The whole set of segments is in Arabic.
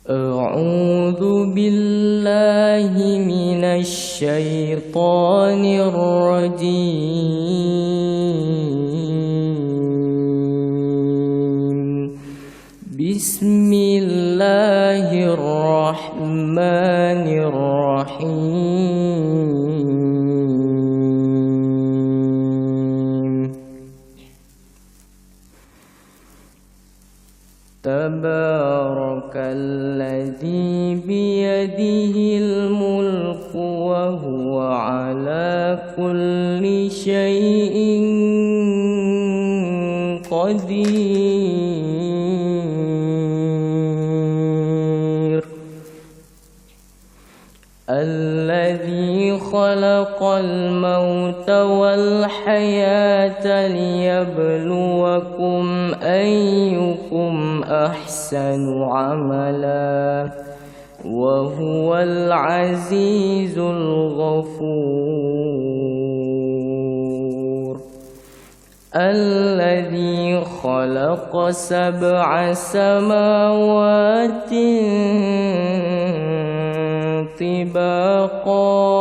أعوذ بالله من الشيطان الرجيم. بسم الله الرحمن الرحيم. تبارك الذي بيده الملك وهو على كل شيء قدير. الذي خلق الموت والحياة ليبلوكم أيكم أحسن عملا وهو العزيز الغفور. الذي خلق 7 سماوات طباقا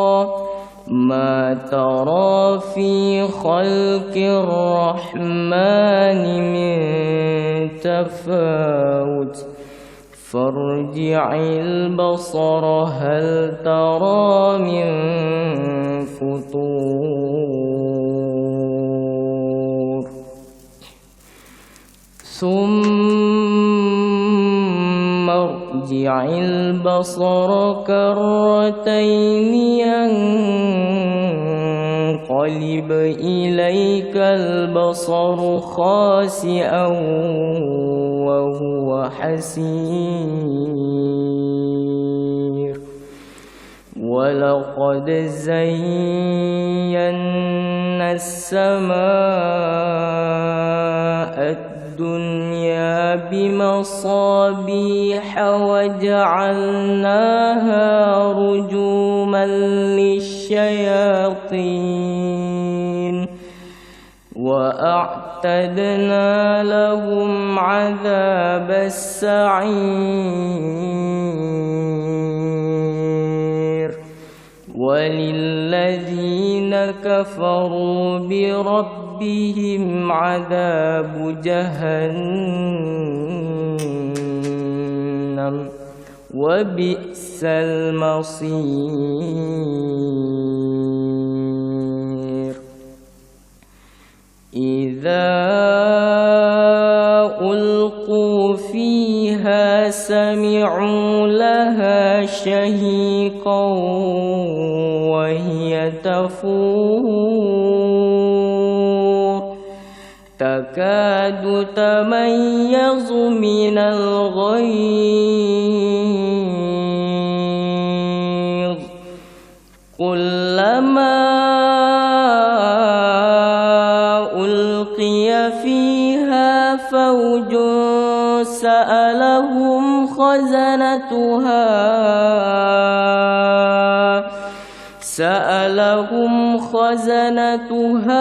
ما ترى في خلق الرحمن من تفاوت فارجع البصر هل ترى من فطور. ثم ارجع البصر كرتين ينقلب إليك البصر خاسئا وهو حسير. ولقد زينا السماء الدنيا بمصابيح وجعلناها رجوما للشياطين وأعتدنا لهم عذاب السعير. وللذين كفروا بربهم عذاب جهنم وبئس المصير. إذا ألقوا فيها سمعوا لها شهيقا وهي تفور تكاد تميز من الغيظ كلما ألقي فيها فوج سألهم خزنتها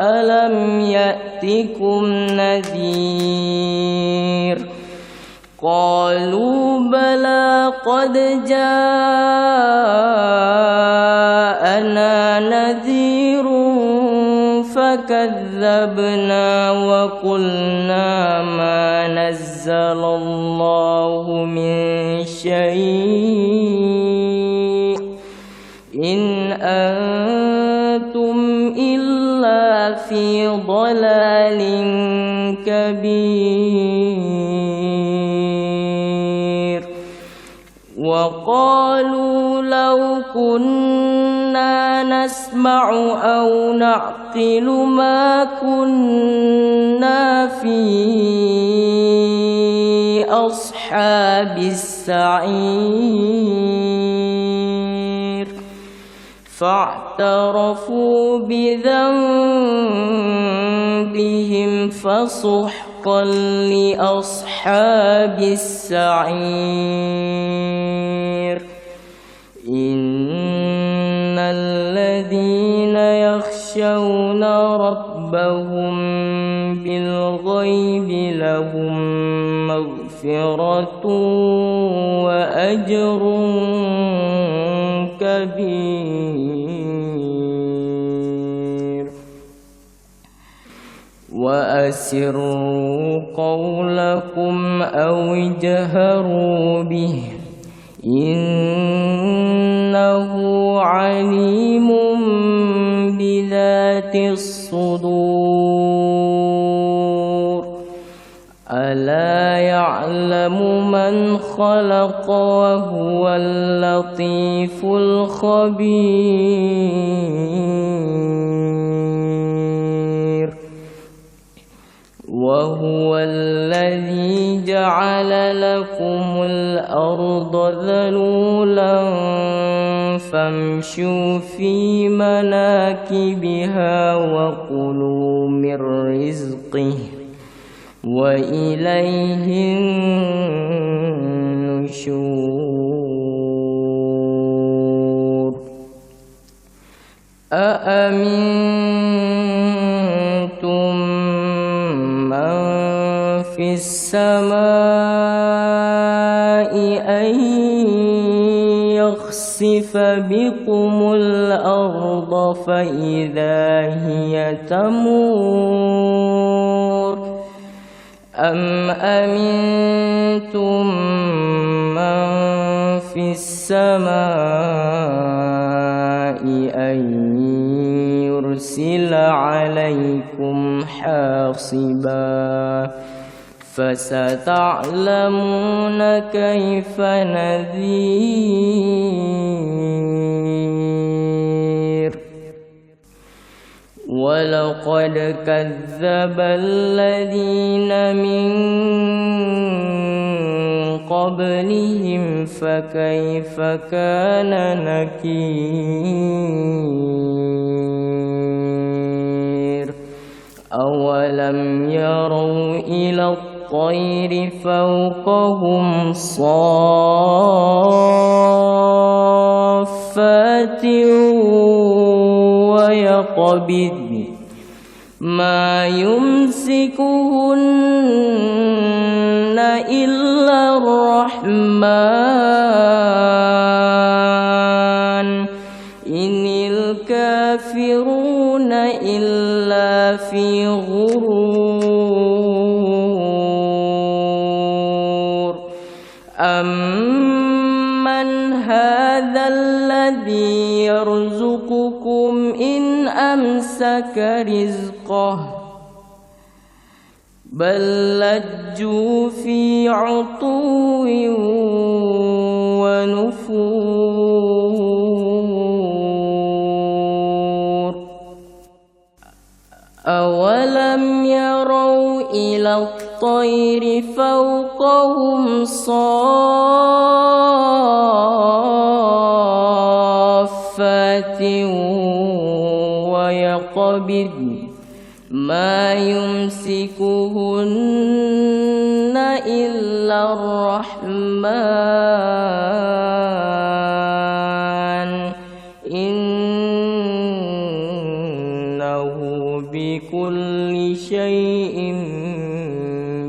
ألم يأتكم نذير. قالوا بلى قد جاءنا نذير فكذبنا وقلنا ما نزل الله من شيء إن أنتم إلا في ضلال كبير. وقالوا لو كنا نسمع أو نعقل ما كنا في أصحاب السعير. فاعترفوا بذنبهم فسحقا لأصحاب السعير. إن الذين يخشون ربهم بالغيب لهم مغفرة وأجر كبير. وأسروا قولكم أو اجهروا به إنه عليم بذات الصدور. ألا يعلم من خلق وهو اللطيف الخبير. وهو الذي جعل لكم الأرض ذلولا فامشوا في مناكبها وكلوا من رزقه وإليه النشور. أأمنتم من في السماء أن يخسف بكم الأرض فإذا هي تمور أم أمنتم من في السماء أن يرسل عليكم حاصبا فستعلمون كيف نذير. ولقد كذب الذين من قبلهم فكيف كان نكير. أولم يروا إلى الطير فوقهم صافات ويقبضن ما يمسكهن إلا الرحمن إن الكافرون إلا في غرور. أمن هذا الذي يرزقكم إن أمسك رزقه بل لجوا في عتو ونفور. أولم يروا إلى الطير فوقهم صافات ويقبضن ما يمسكهن إلا الرحمن إنه بكل شيء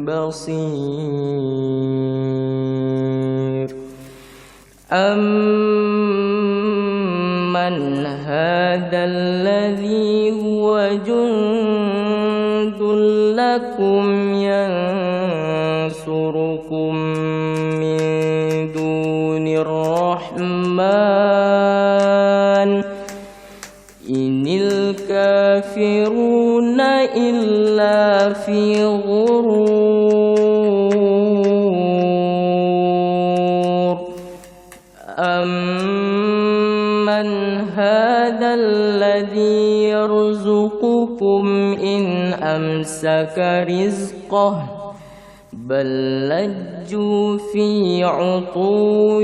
بصير. أمن هذا الذي هو جند لكم ينصركم من دون الرحمن إن الكافرون إلا في غرور. أمن هذا الذي يرزقكم إن أمسك رزقه بل لجوا في عتو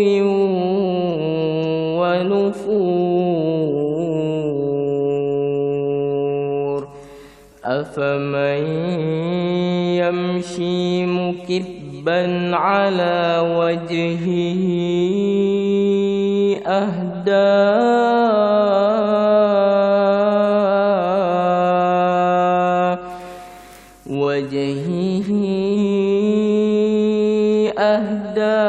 ونفور. أفمن يمشي مكبا على وجهه أهدى وجهه أهدى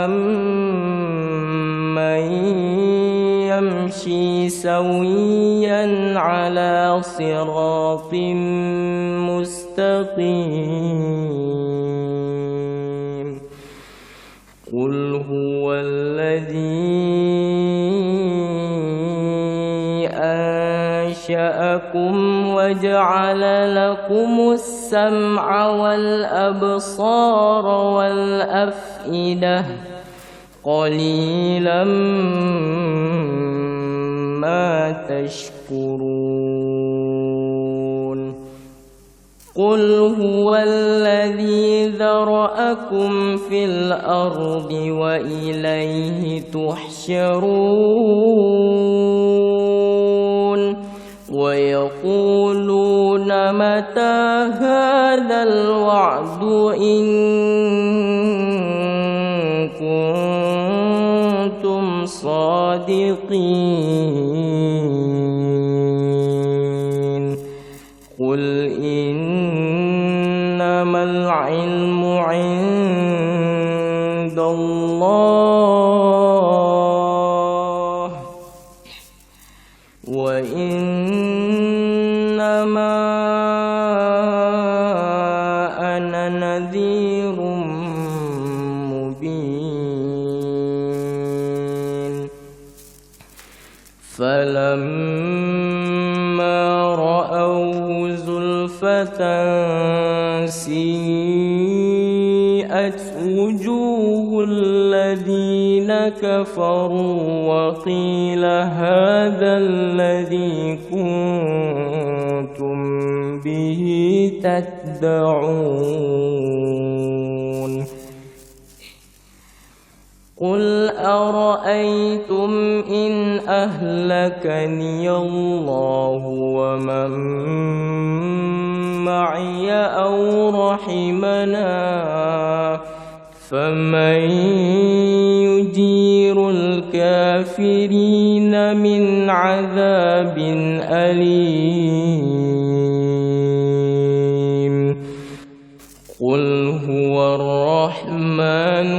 أمن يمشي سويا على صراط مستقيم قل هو الذي أنشأكم وجعل لكم السمع والأبصار والأفئدة قليلا ما تشكرون قل هو الذي ذرأكم في الأرض وإليه تحشرون ويقولون متى هذا الوعد إن كنتم صادقين قل إنما العلم عند الله وإنما أنا نذير مبين فلما رأوه زلفة سيئت وجوه الذين كفروا وقيل هذا الذي كنتم به تدعون قل أرأيتم إن أهلكني الله ومن معي أو رحمنا فمن يجير الكافرين من عذاب أليم قل هو الرحمن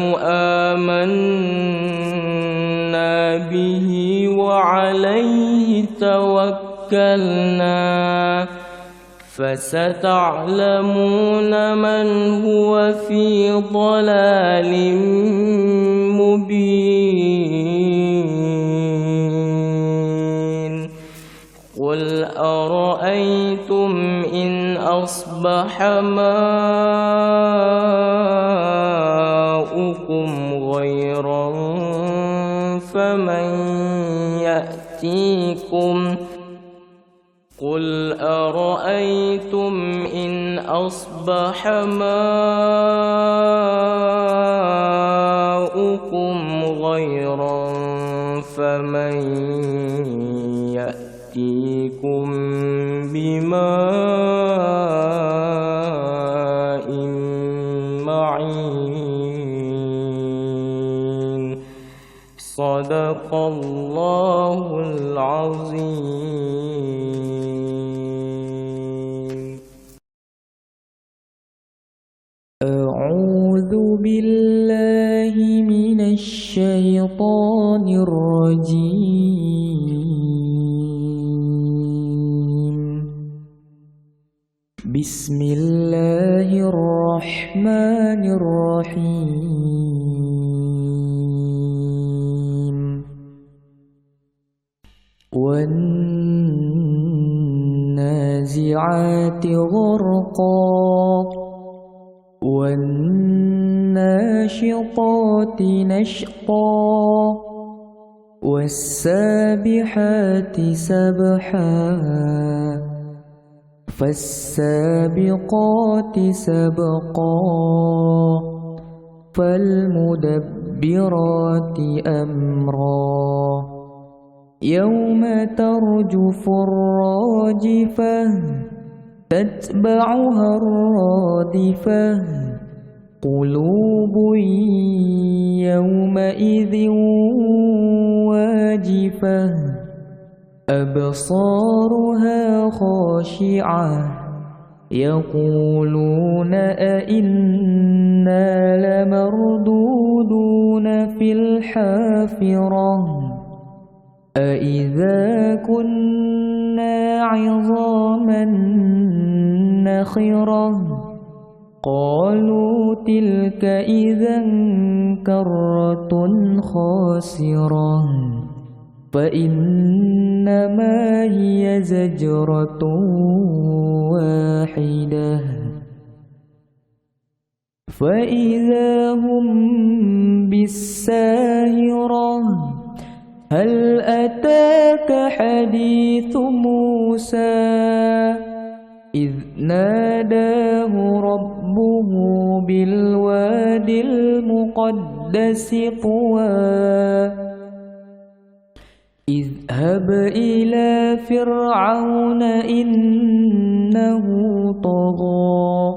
آمنا به وعليه توكلنا فستعلمون من هو في ضلال مبين قل أرأيتم إن أصبح ماؤكم غيرا فمن يأتيكم قل أرأيتم إن أصبح ماؤكم غيرا فمن يأتيكم بماء معين صدق الله العظيم. أعوذ بالله من الشيطان الرجيم. بسم الله الرحمن الرحيم. والنازعات غرقا والناشطات نشطا والسابحات سبحا فالسابقات سبقا فالمدبرات أمرا يوم ترجف الراجفة تتبعها الرادفة قلوب يومئذ واجفة أبصارها خاشعة يقولون أئنا لمردودون في الحافرة أئذا كنا عظاما نخرة قالوا تلك إذا كرة خاسرة فإنما هي زجرة واحدة فإذا هم بالساهرة هل أتاك حديث موسى إذ ناداه ربه بالواد المقدس طوى اذهب إلى فرعون إنه طغى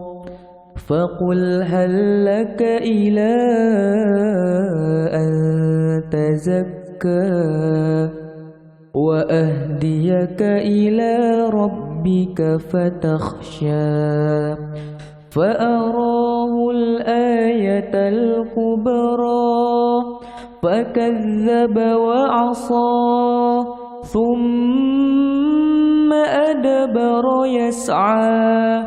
فقل هل لك إلى أن تزكى وأهديك إلى ربك فتخشى فأراه الآية الكبرى فكذب وعصى ثم أدبر يسعى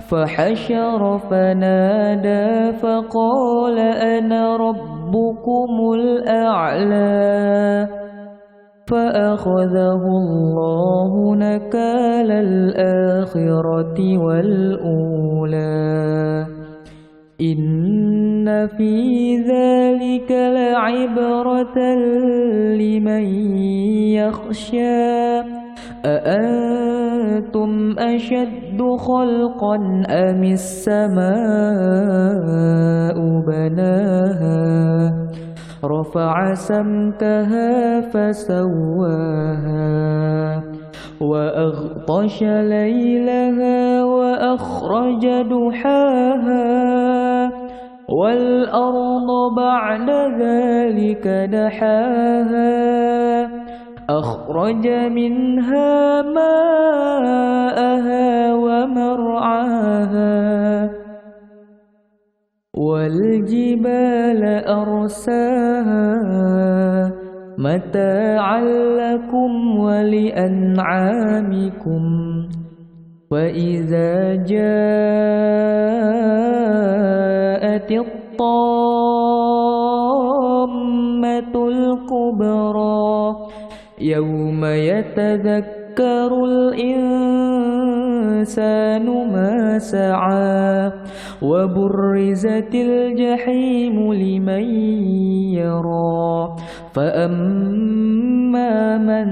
فحشر فنادى فقال أنا ربكم الأعلى فأخذه الله نكال الآخرة والأولى إن في ذلك لعبرة لمن يخشى أأنتم أشد خلقا أم السماء بناها رفع سمكها فسواها وأغطش ليلها وأخرج دحاها والأرض بعد ذلك دحاها أخرج منها ماءها ومرعاها والجبال أرساها متاعا لكم ولأنعامكم فإذا جاءت الطامة الكبرى يوم يتذكر الإنسان ما سعى وبرزت الجحيم لمن يرى فأما من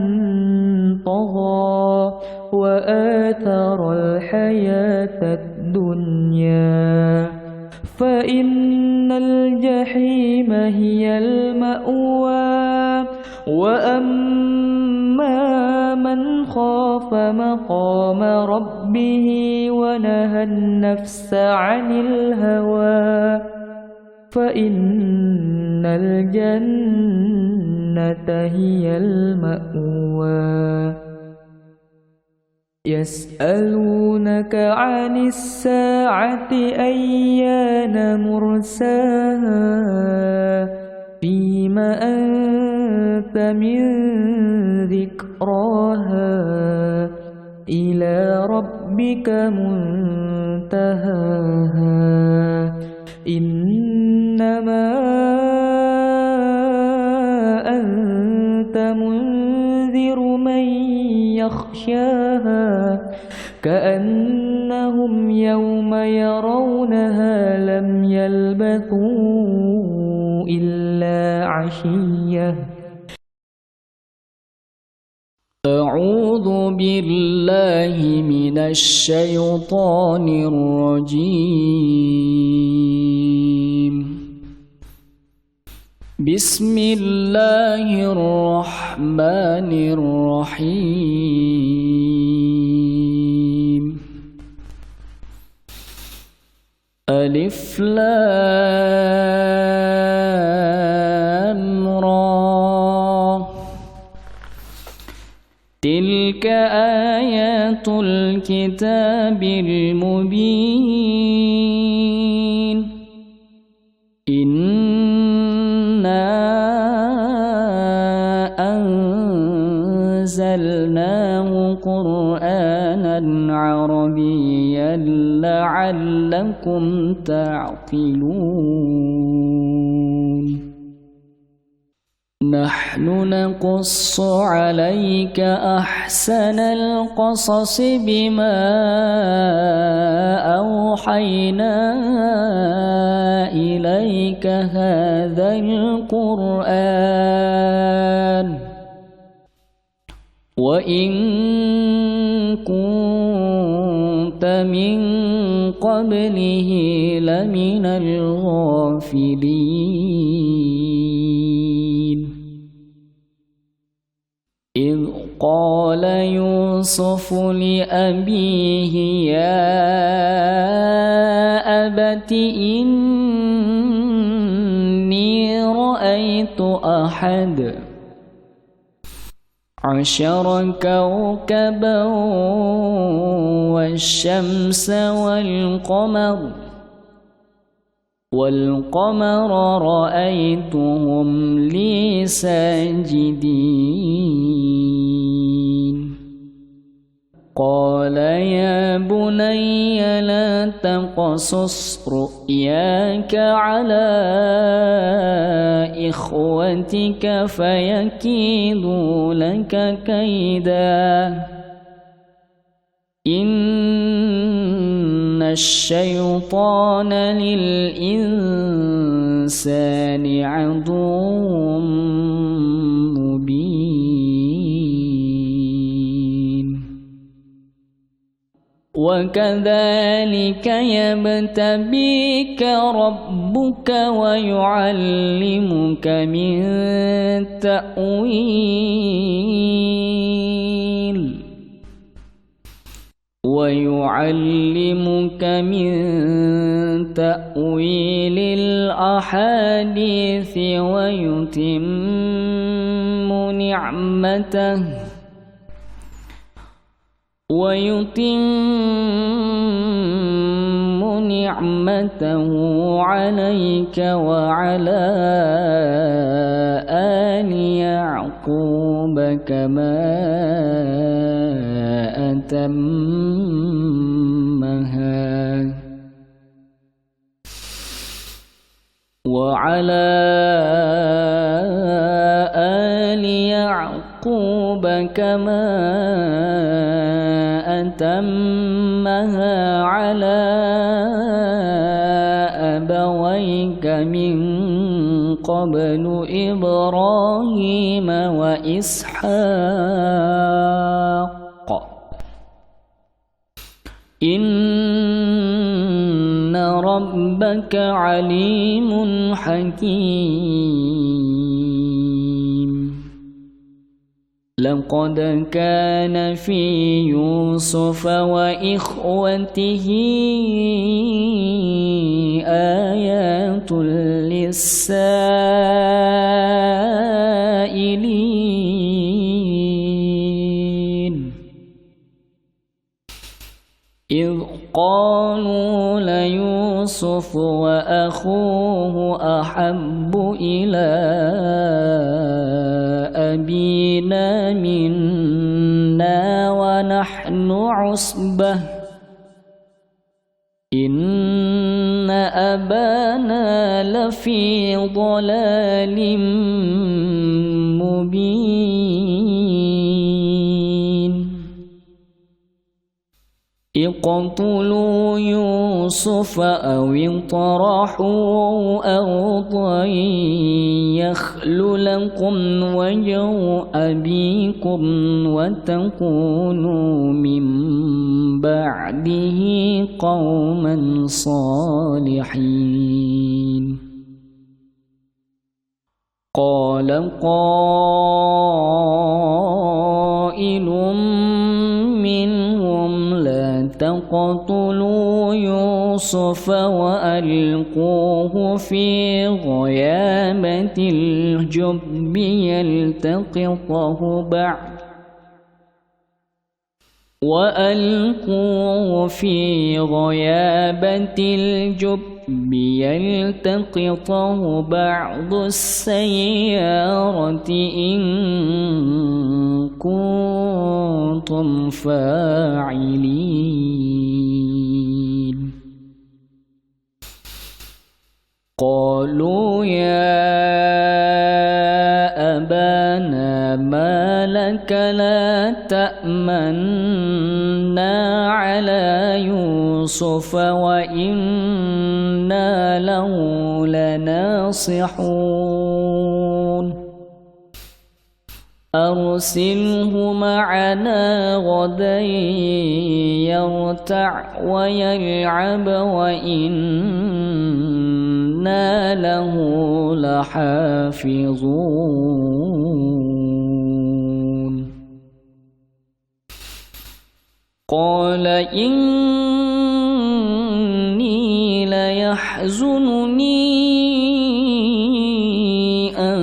طغى وآثر الحياة الدنيا فإن الجحيم هي المأوى وأما من خاف مقام ربه ونهى النفس عن الهوى فإن الجنة هي المأوى يسألونك عن الساعة أيان مرساها فيم أنت من ذكراها إلى ربك منتهاها إنما أنت منذر من يخشاها كأنهم يوم يرونها لم يلبثوا إلا عشية. أعوذ بالله من الشيطان الرجيم. بسم الله الرحمن الرحيم. ألف لام را تلك تلك آيات الكتاب المبين إنا أنزلناه قرآنا عربيا لعلكم تعقلون نحن نقص عليك أحسن القصص بما أوحينا إليك هذا القرآن وإن كنت من قبله لمن الغافلين إذ قال يوسف لأبيه يا أبت إني رأيت 11 كوكبا والشمس والقمر رأيتهم لي ساجدين قال يا بني لا تقصص رؤياك على إخوتك فيكيدوا لك كيدا إن الشيطان للإنسان عدو مبين وكذلك يبتبيك ربك ويعلمك من تأويل الأحاديث ويتم نعمته عليك وعلى آل يعقوب كما أتمها وعلى آل يعقوب كما أتمها على أبويك من قبل إبراهيم وإسحاق إن ربك عليم حكيم لقد كان في يوسف وإخوته آيات للسائلين إذ قالوا ليوسف وأخوه أحب إلى أبينا منا ونحن عصبة إن أبانا لفي ضلال مبين اقتلوا يوسف أو اطرحوه أرضا يخل لكم وجه أبيكم وتكونوا من بعده قوما صالحين قال قائل منهم لا تقتلوا يوسف وألقوه في غيابة الجب وألقوا في غيابة الجب يلتقطه بعض السيارة إن كنتم فاعلين قالوا يا أبانا ما لك لا تأمنا على يوسف وإنا له لناصحون أرسله معنا غدا يرتع ويلعب وإنا له لحافظون قال إني ليحزنني أن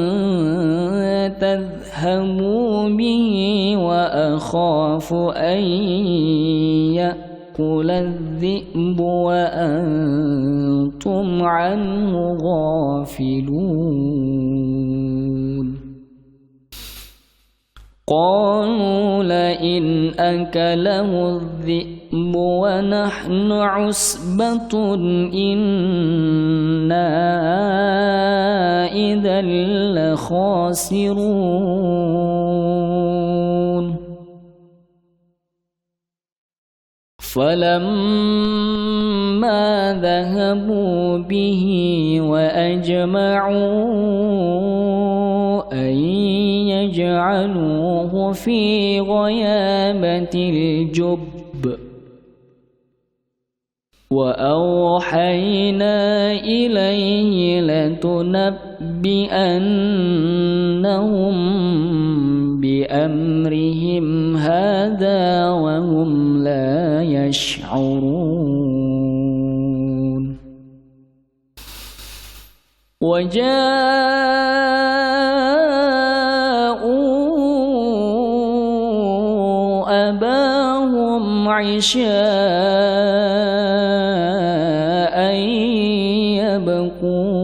تذهبوا به وأخاف أن يأكل الذئب وأنتم عنه غافلون قالوا لئن أكله الذئب ونحن عصبة إنا إذا لخاسرون فلما ذهبوا به وأجمعوا أن يجعلوه في غيابة الجب وأوحينا إليه لتنبئنهم بأمرهم هذا وهم لا يشعرون وجاءوا أباهم عشاء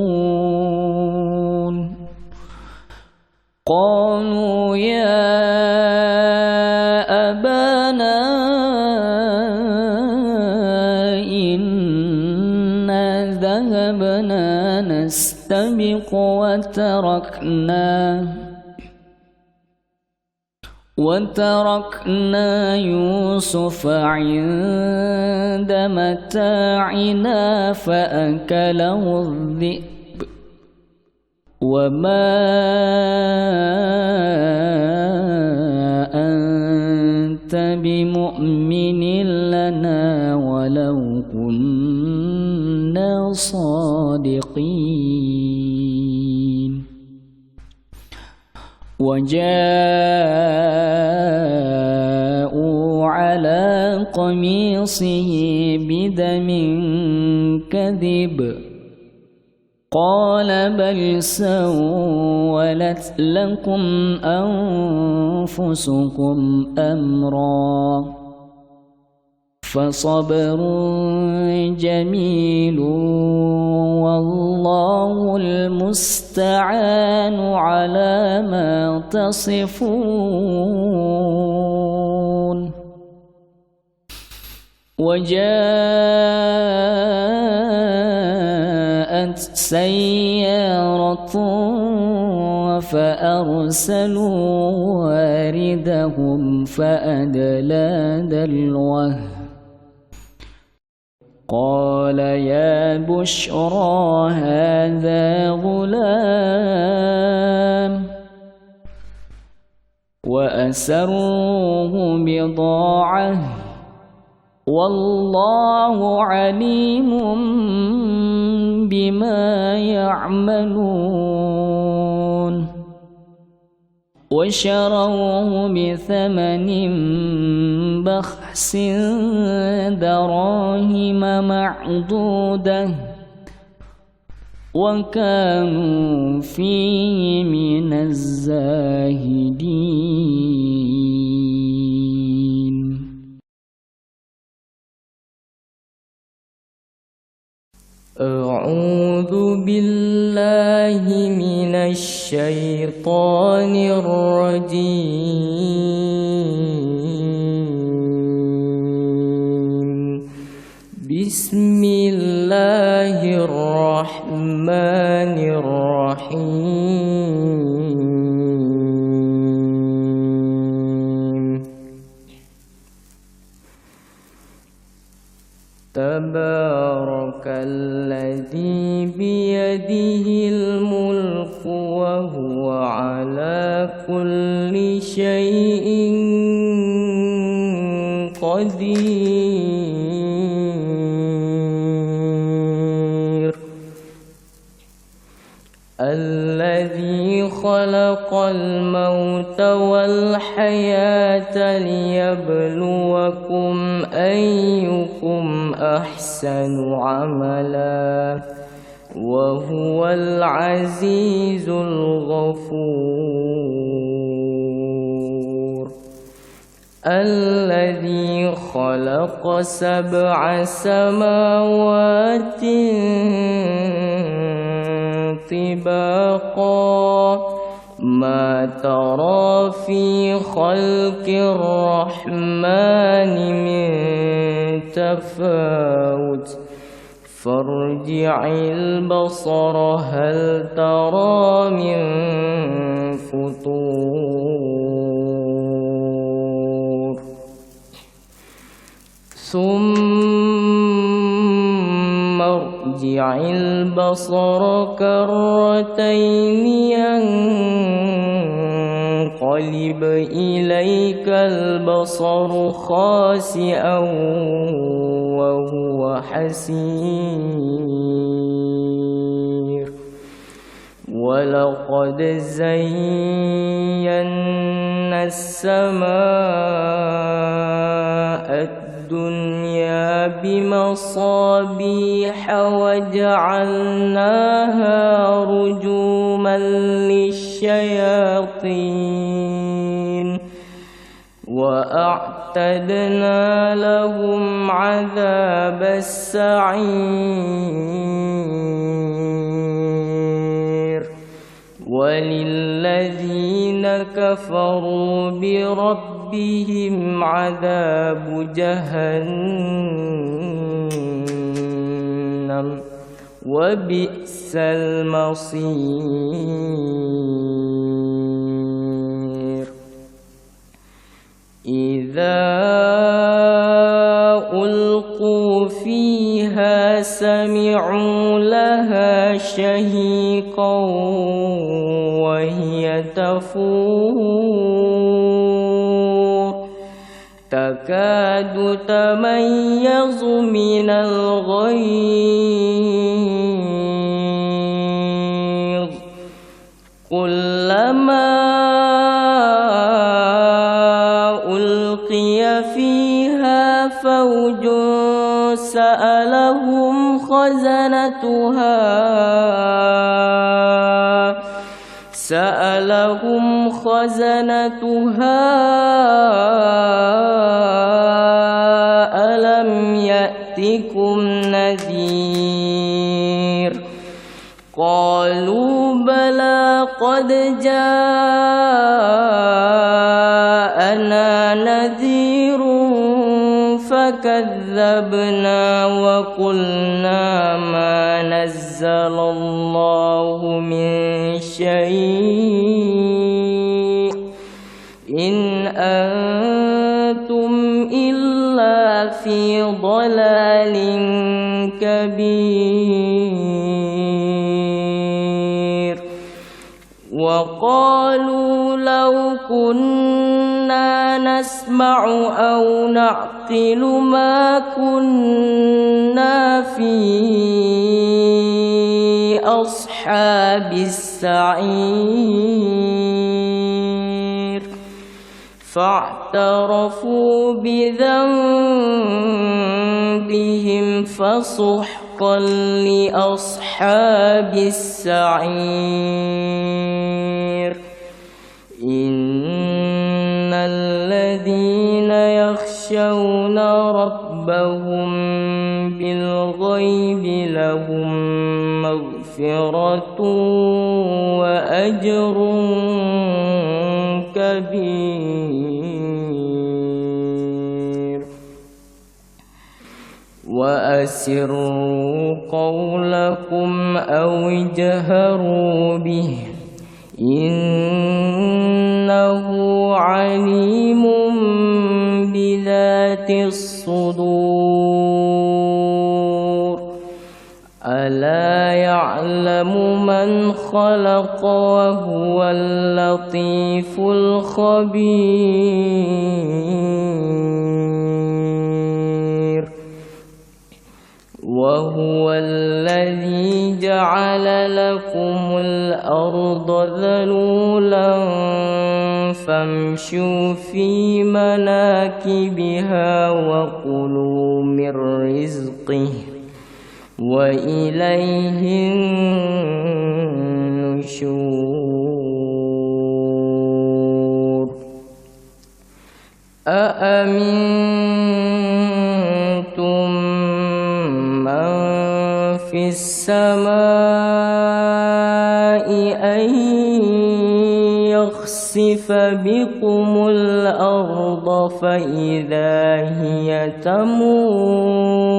يبكون قالوا يا أبانا إنا ذهبنا نستبق وتركنا يوسف عند متاعنا فأكله الذئب وما أنت بمؤمن لنا ولو كنا صادقين وجاءوا على قميصه بدم كذب قال بل سولت لكم أنفسكم أمرا فصبر جميل والله المستعان على ما تصفون وجاءت سيارة فأرسلوا واردهم فأدلى دلوه قال يا بشرى هذا غلام وأسروه بضاعة والله عليم بما يعملون وشروه بثمن بخس دراهم معدودة وكانوا فيه من الزاهدين. أعوذ بالله من الشيطان الرجيم. بسم الله الرحمن الرحيم. تبارك الذي بيده الملك وهو على كل شيء قدير. الذي خلق الموت والحياة ليبلوكم أيكم أحسن عملا وهو العزيز الغفور. الذي خلق 7 سماوات طباقا ما ترى في خلق الرحمن من تفاوت فارجع البصر هل ترى من فطور. ثم ارجع البصر كرتين ينقلب إليك البصر خاسئا وهو حسير. ولقد زينا السماء الدنيا بمصابيح وجعلناها رجوما للشياطين وأعتدنا لهم عذاب السعير. وللذين كفروا بربهم عذاب جهنم وبئس المصير. إذا ألقوا فيها سمعوا لها شهيقا وهي تفور تكاد تميز من الغيظ كلما ألقي فيها فوج سألهم خزنتها ألم يأتكم نذير قالوا بلى قد جاءنا نذير فكذبنا وقلنا ما نزل الله من شيء إن أنتم إلا في ضلال كبير. وقالوا لو كنا نسمع أو نعقل ما كنا في أصحاب السعير فاعترفوا بذنبهم فسحقا لأصحاب السعير. إن الذين يخشون ربهم بالغيب لهم مغفرة وأجر كبير وأسروا قولكم أو اجهروا به إنه عليم بذات الصدور ألا يعلم من خلق وهو اللطيف الخبير وهو الذي جعل لكم الأرض ذلولا فامشوا في مناكبها وكلوا من رزقه وإليه النشور أأمنتم من في السماء أن يخسف بكم الأرض فإذا هي تمور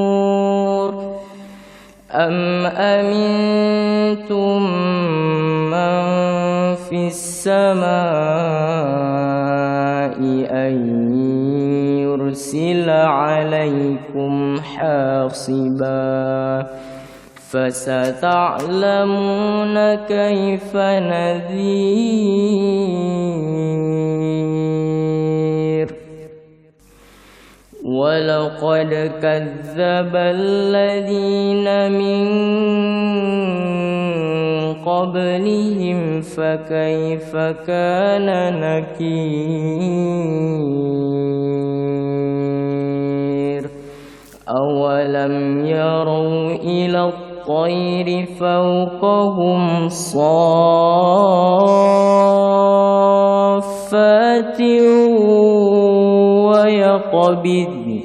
أم أمنتم من في السماء أن يرسل عليكم حاصبا فستعلمون كيف نذير ولقد كذب الذين من قبلهم فكيف كان نكير أولم يروا إلى الطير فوقهم صافات ويقبضن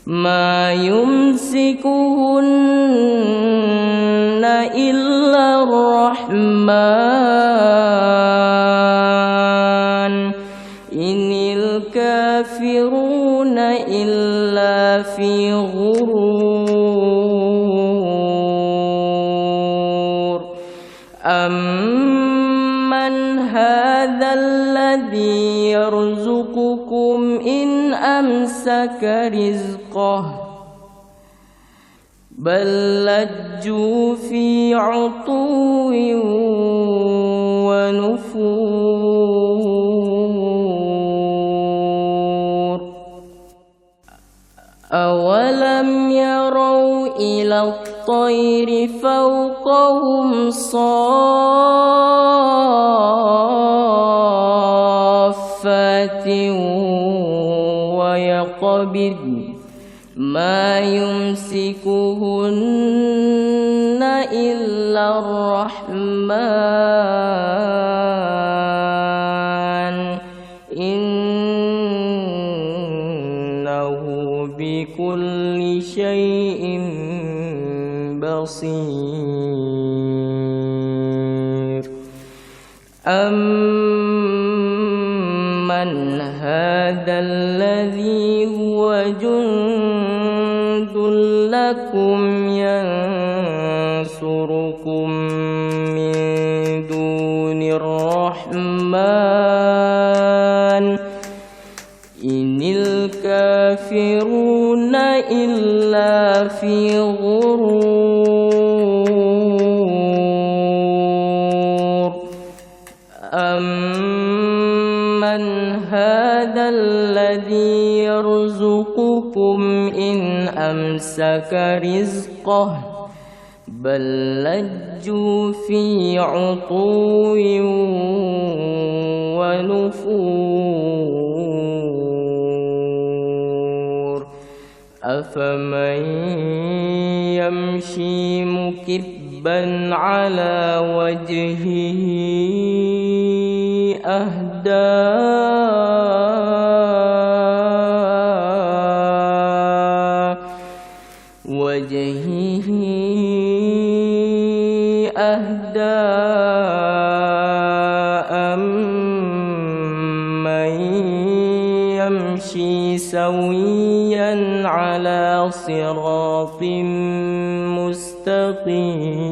ما يمسكهن إلا الرحمن إن الكافرون إلا في غرور أمن هذا الذي يرزقكم إن أمسك رزقه بل لجوا في عتو ونفور أولم يروا إلى الطير فوقهم صافات ويقبضن ما يمسكهن إلا الرحمن إنه بكل شيء بصير أمن هذا الذي هو جند لكم ينصركم من دون الرحمن إن الكافرون إلا في غرور أمن هذا الذي يرزقكم إن أمسك رزقه بل لجوا في عتو ونفور أفمن يمشي مكبا على وجهه أهدى أهدى أمن يمشي سويا على صراط مستقيم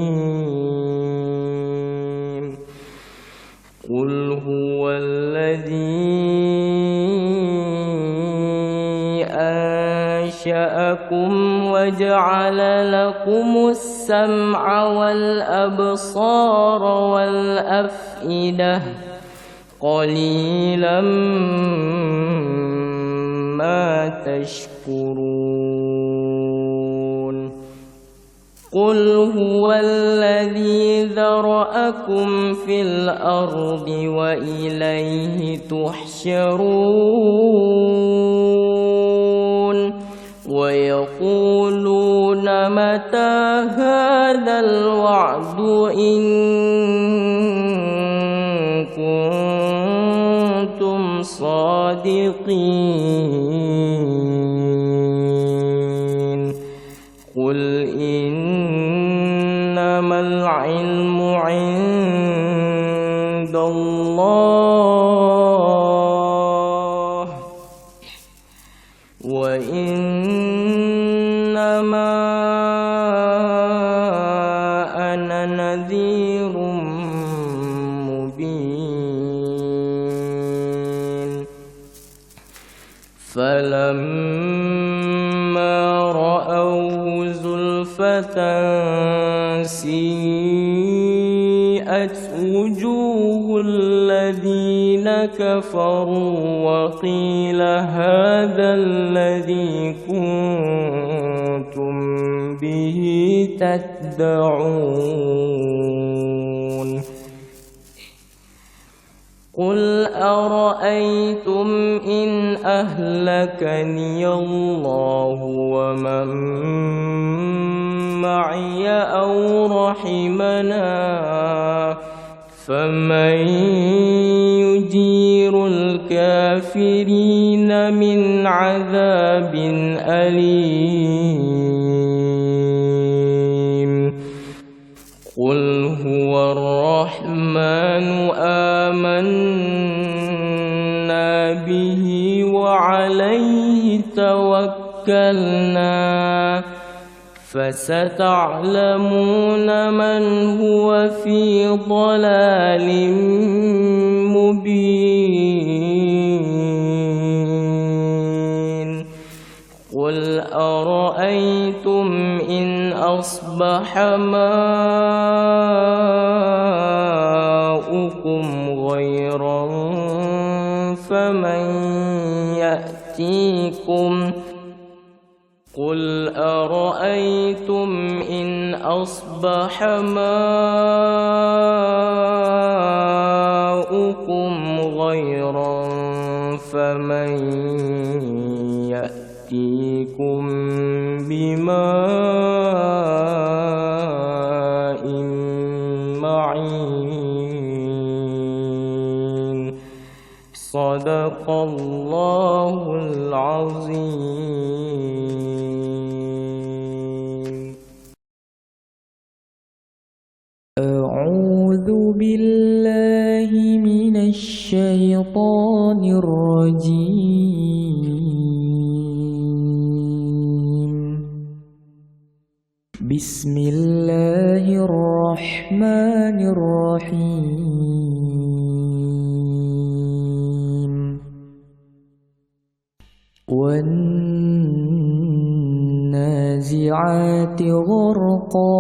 قل هو الذي أنشأكم وجعل لكم السمع والأبصار والأفئدة قليلا ما تشكرون قل هو الذي ذرأكم في الأرض وإليه تحشرون ويقولون متى هذا الوعد إن كنتم صادقين قل إنما العلم عند الله وإنما أنا نذير مبين فلما رأوه زلفة سيئت وجوه الذين كفروا وقيل هذا الذي كنتم به تدعون قل أرأيتم إن أهلكني الله ومن معي أو رحمنا فمن يجير الكافرين من عذاب أليم قل هو الرحمن آمنا به وعليه توكلنا فستعلمون من هو في ضلال مبين قل أرأيتم إن أصبح ماؤكم غيرا فمن يأتيكم قل أرأيتم إن أصبح ماؤكم غيرا فمن يأتيكم بماء معين صدق الله العظيم. أعوذ بالله من الشيطان الرجيم. بسم الله الرحمن الرحيم. والنازعات غرقا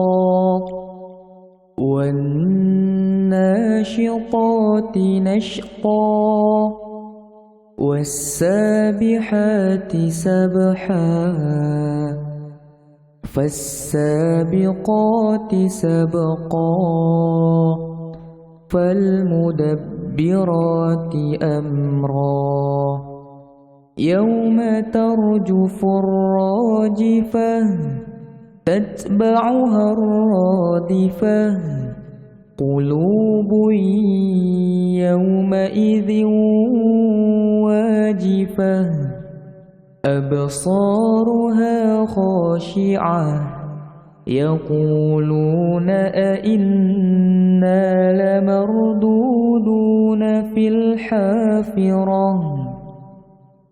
والناشطات نشطا والسابحات سبحا فالسابقات سبقا فالمدبرات أمرا يوم ترجف الراجفة تتبعها الرادفة قلوب يومئذ واجفة أبصارها خاشعة يقولون أئنا لمردودون في الحافرة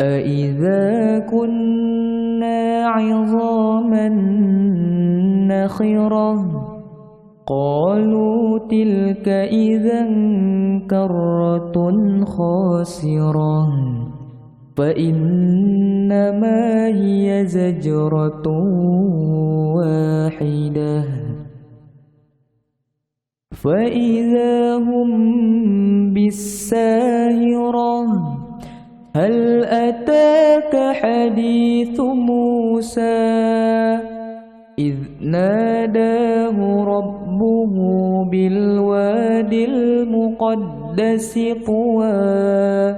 أئذا كنا عظاما نخرة قالوا تلك إذا كرة خاسرة فإنما هي زجرة واحدة فإذا هم بالساهرة هل أتاك حديث موسى إذ ناداه ربه بالواد المقدس طوى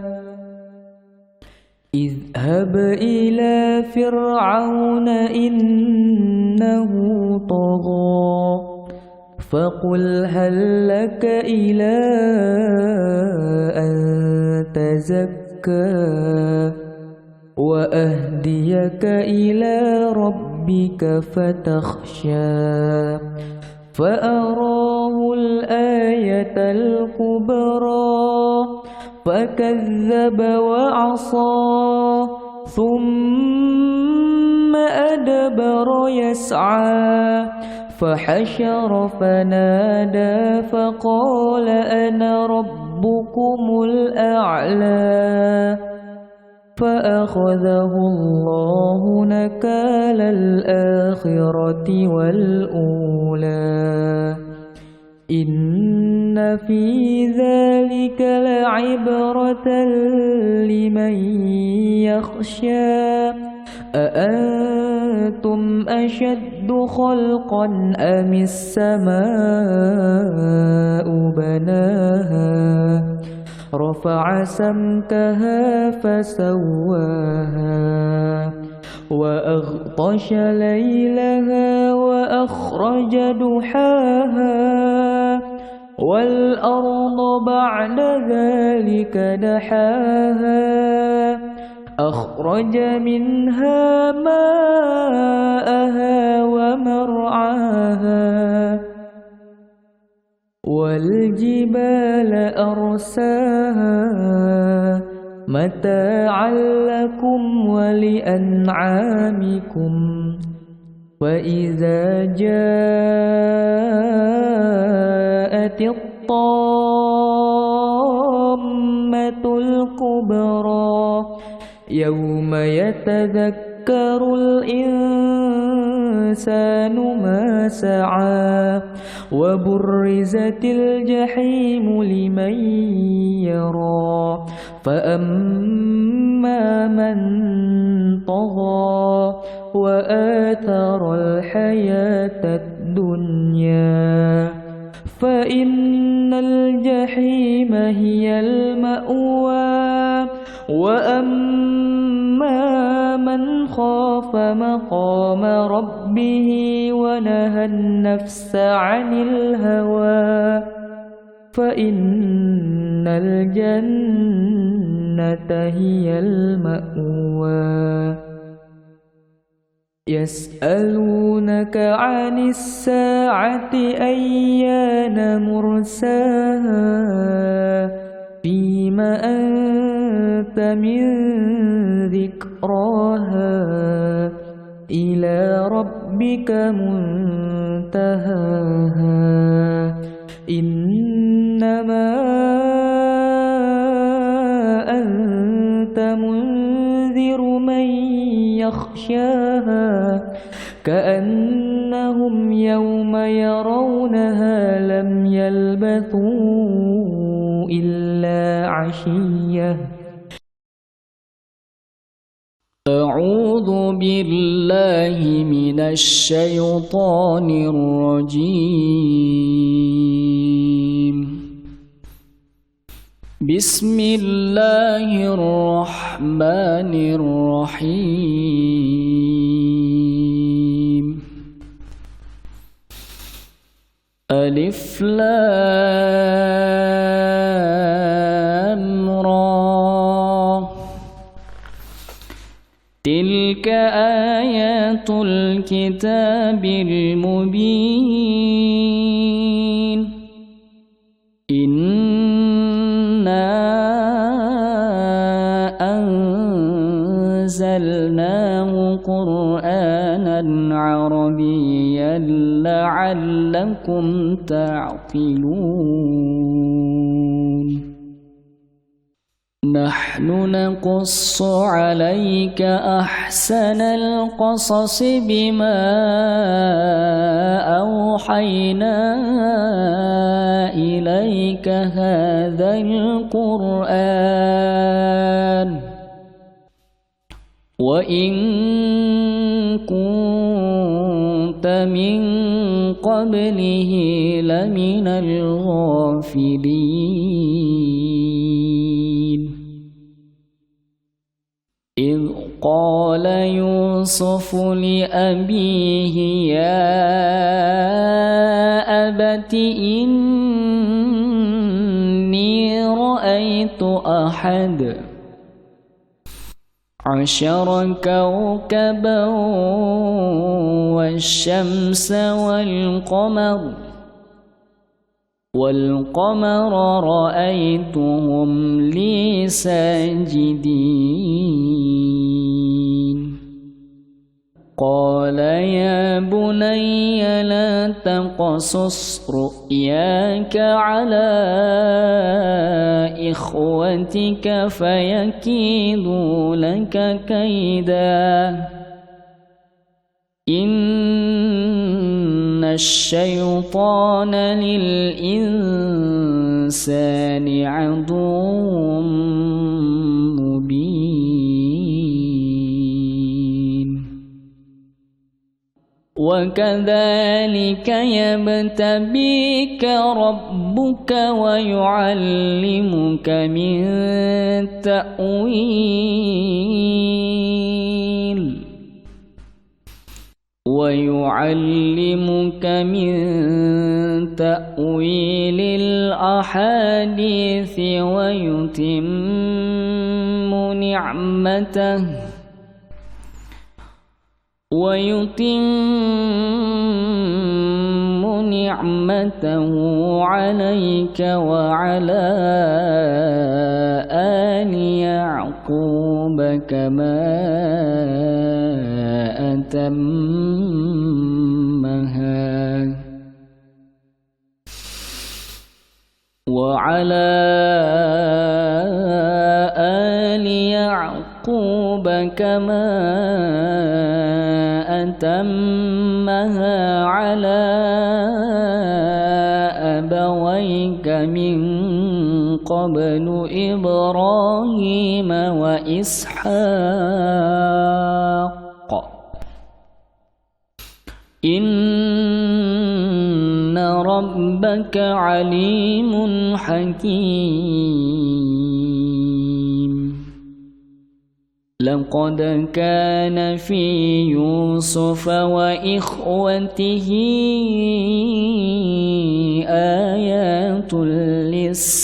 اذهب إلى فرعون إنه طغى فقل هل لك إلى أن تزكى وأهديك إلى ربك فتخشى فأراه الآية الكبرى فكذب وعصى ثم أدبر يسعى فحشر فنادى فقال أنا ربكم الأعلى فأخذه الله نكال الآخرة والأولى إن في ذلك لعبرة لمن يخشى أأنتم أشد خلقا أم السماء بناها رفع سمكها فسواها وأغطش ليلها وأخرج دحاها والأرض بعد ذلك دحاها أخرج منها ماءها ومرعاها والجبال أرساها متاعا لكم ولأنعامكم فإذا جاءت الطامة الكبرى يوم يتذكر الإنسان ما سعى وبرزت الجحيم لمن يرى فأما من طغى وآثر الحياة الدنيا فإن الجحيم هي المأوى وأما من خاف مقام ربه ونهى النفس عن الهوى فإن الجنة هي المأوى يسألونك عن الساعة أيان مرساها فيم أنت من ذكراها إلى ربك منتهاها إنما أنت منذر من يخشاها كأنهم يوم يرونها لم يلبثوا إلا عشية. أعوذ بالله من الشيطان الرجيم. بسم الله الرحمن الرحيم. ألف لام را تلك آيات آيات الكتاب المبين إنا أنزلناه قرآنا عربيا لعلكم تعقلون نحن نقص عليك أحسن القصص بما أوحينا إليك هذا القرآن وإن كنت من قبله لمن الغافلين إذ قال يوسف لأبيه يا أبت إني رأيت 11 كوكبا والشمس والقمر رأيتهم لي ساجدين قال يا بني لا تقصص رؤياك على إخوتك فيكيدوا لك كيدا إن الشيطان للإنسان عدو مبين وكذلك يبتبيك ربك ويعلمك من تأويل الأحاديث ويتم نعمته عليك وعلى آل يعقوب كما أتمها وعلى آل يعقوب كما أتمها على أبويك من قبل إبراهيم وإسحاق إن ربك عليم حكيم لقد كان في يوسف وإخوته آيات للسائلين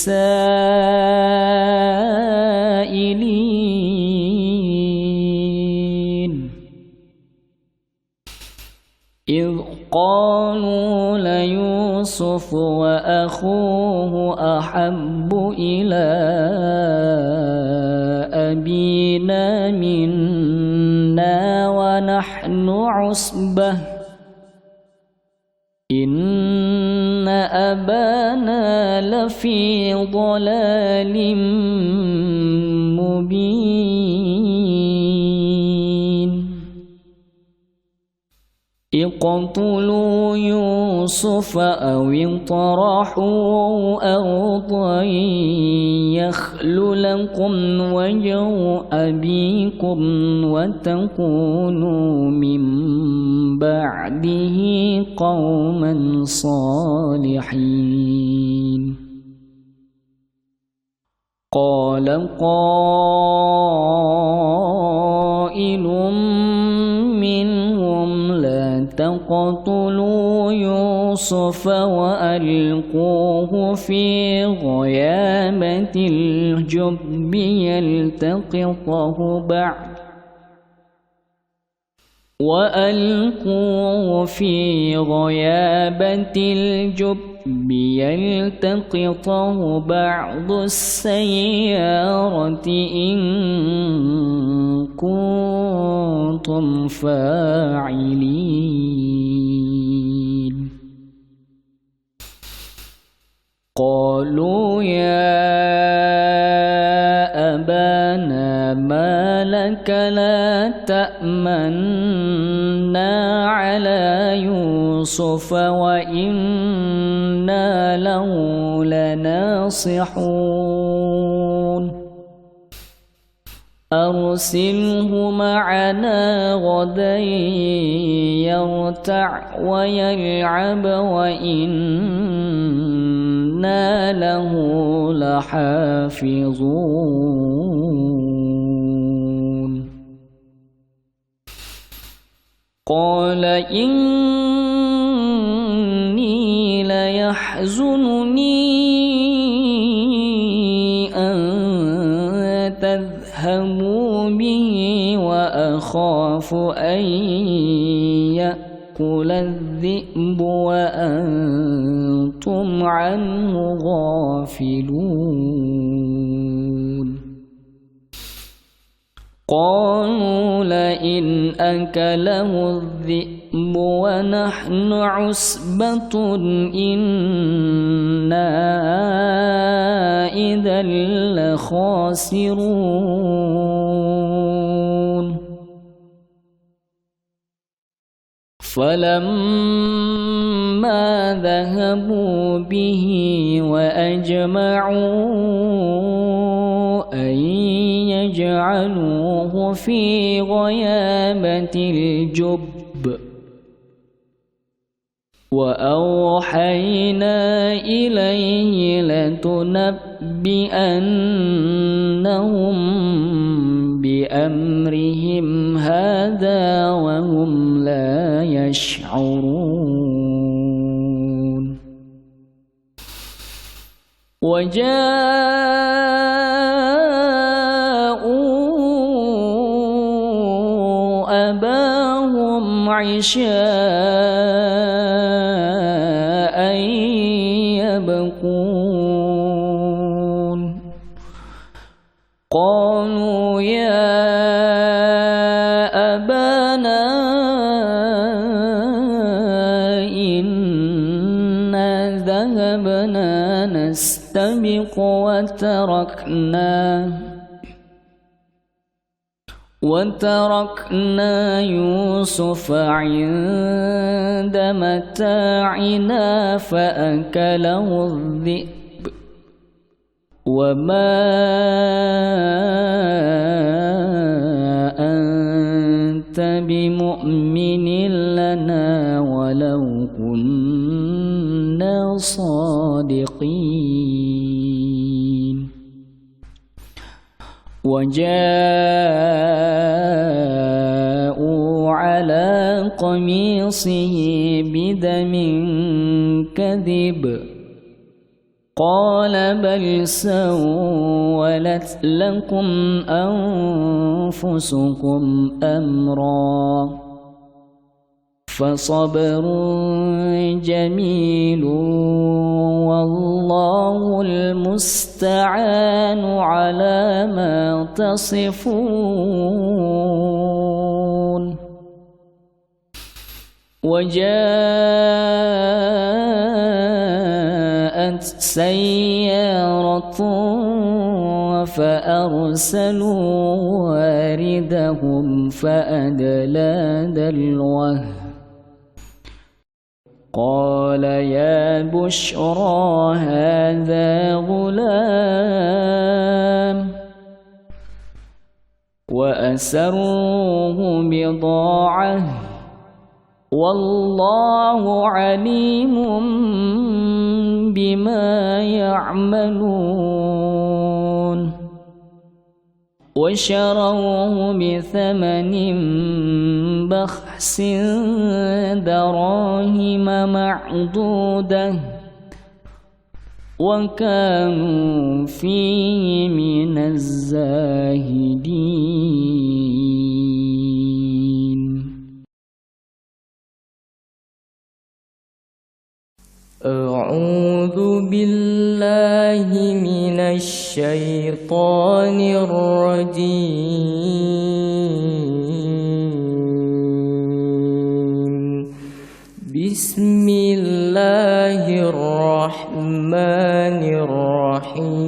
إذ قالوا ليوسف وأخوه أحب إلى أبينا منا ونحن عصبة إن أبانا لفي ضلال مبين اقتلوا يوسف أو اطرحوه أرضا يخل لكم وجه أبيكم وتكونوا من بعده قوما صالحين قال قائل منهم لا تقتلوا يوسف وألقوه في غيابة الجب وألقوا في غيابة الجب يلتقطه بعض السيارة إن كنتم فاعلين قالوا يا أبانا ما لك لا تأمنا على يوسف وإنا له لناصحون أرسله معنا غدا يرتع ويلعب وإنا له لحافظون قال إني ليحزنني أن تذهبوا به وأخاف أن يأكل الذئب وأنتم عنه غافلون قالوا لئن أكله الذئب ونحن عصبة إنا إذا لخاسرون فلما ذهبوا به وأجمعوا أن يجعلوه في غيابة الجب وأوحينا إليه لتنبئنهم بأمرهم هذا وهم لا يشعرون وجاءوا أباهم عشاء يبكون قالوا يا أبانا إنا ذهبنا نستبق وتركنا يوسف عند متاعنا فأكله الذئب وما أنت بمؤمن لنا ولو كنا صادقين وجاءوا على قميصه بدم كذب قال بل سولت لكم أنفسكم أمرا فصبر جميل والله المستعان على ما تصفون وجاءت سيارة فأرسلوا واردهم فأدلى دلوه قال يا بشرى هذا غلام وأسروه بضاعة والله عليم بما يعملون وشروه بثمن بخس دراهم معدودة وكانوا فيه من الزاهدين. أعوذ بالله من الشيطان الرجيم. بسم الله الرحمن الرحيم.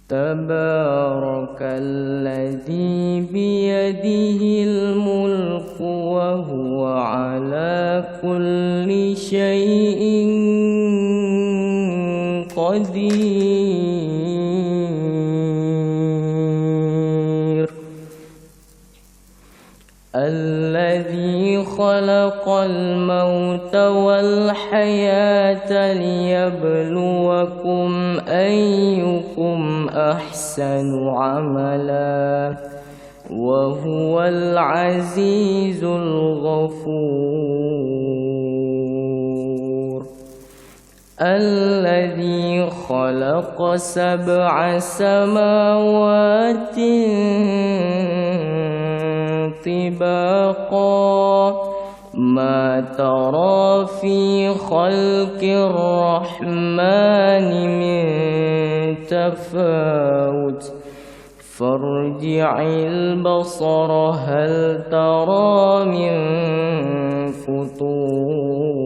تبارك الذي بيده الملك وهو على كل شيء قدير. الذي خلق الموت والحياة ليبلوكم أيكم أحسن عملا وهو العزيز الغفور. الذي خلق 7 سماوات طباقا ما ترى في خلق الرحمن من تفاوت فارجع البصر هل ترى من فطور.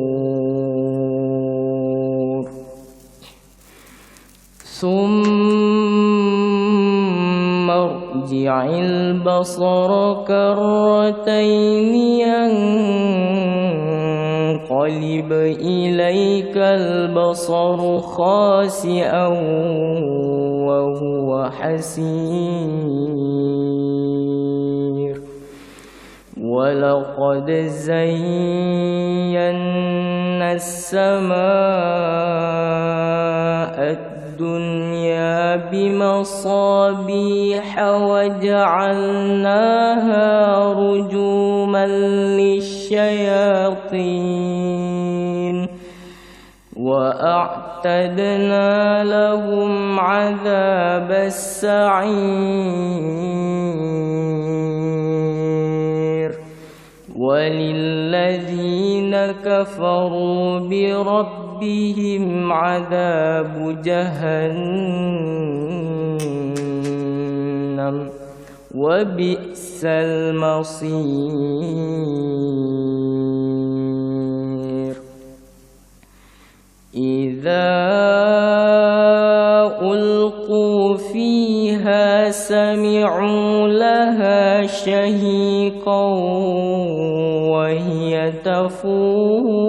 ثم ارجع البصر كرتين ينقلب إليك البصر خاسئا وهو حسير. ولقد زينا السماء الدنيا بمصابيح وجعلناها رجوما للشياطين وأعتدنا لهم عذاب السعير. وللذين كفروا بربهم عذاب جهنم وبئس المصير. إذا ألقوا فيها سمعوا لها شهيقا وهي تفور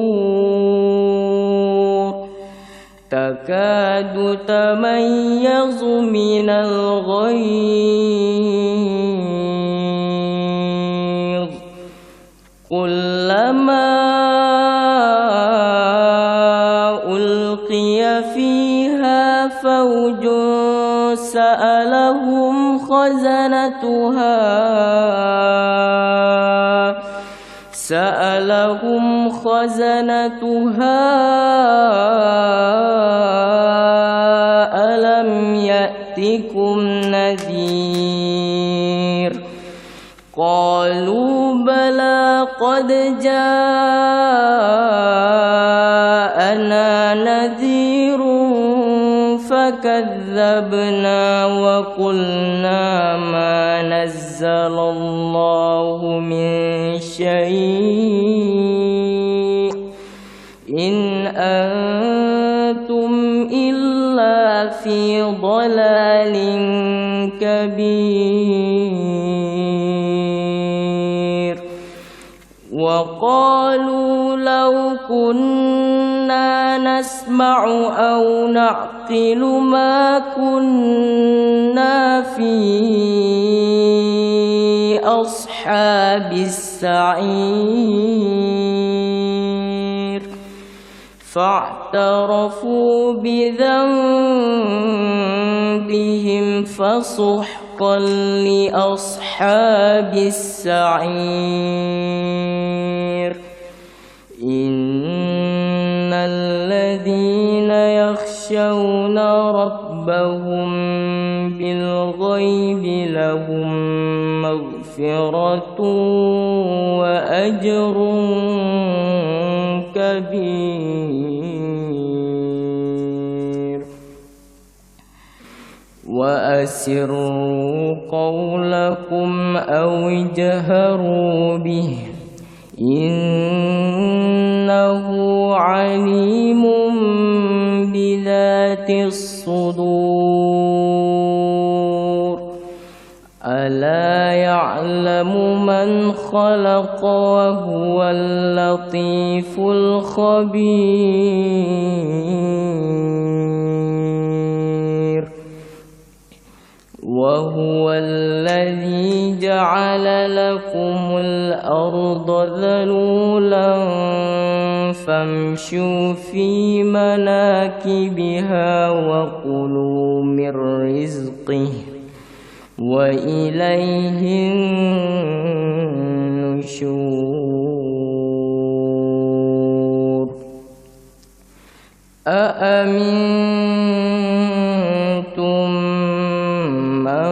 تكاد تميز من الغيظ كلما ألقي فيها فوج سألهم خزنتها ألم يأتكم نذير قالوا بلى قد جاءنا نذير فكذبنا وقلنا ما نزل الله من شيء إن أنتم إلا في ضلال كبير. وقالوا لو كنا نسمع أو نعقل ما كنا في أصحاب السعير فاعترفوا بذنبهم فسحقا لأصحاب السعير. إن الذين يخشون ربهم بالغيب لهم لهم مغفرة وأجر كبير وأسروا قولكم أو اجهروا به إنه عليم بذات الصدور ألا يعلم من خلق وهو اللطيف الخبير وهو الذي جعل لكم الأرض ذلولا فامشوا في مناكبها وكلوا من رزقه وإليه النشور أأمنتم من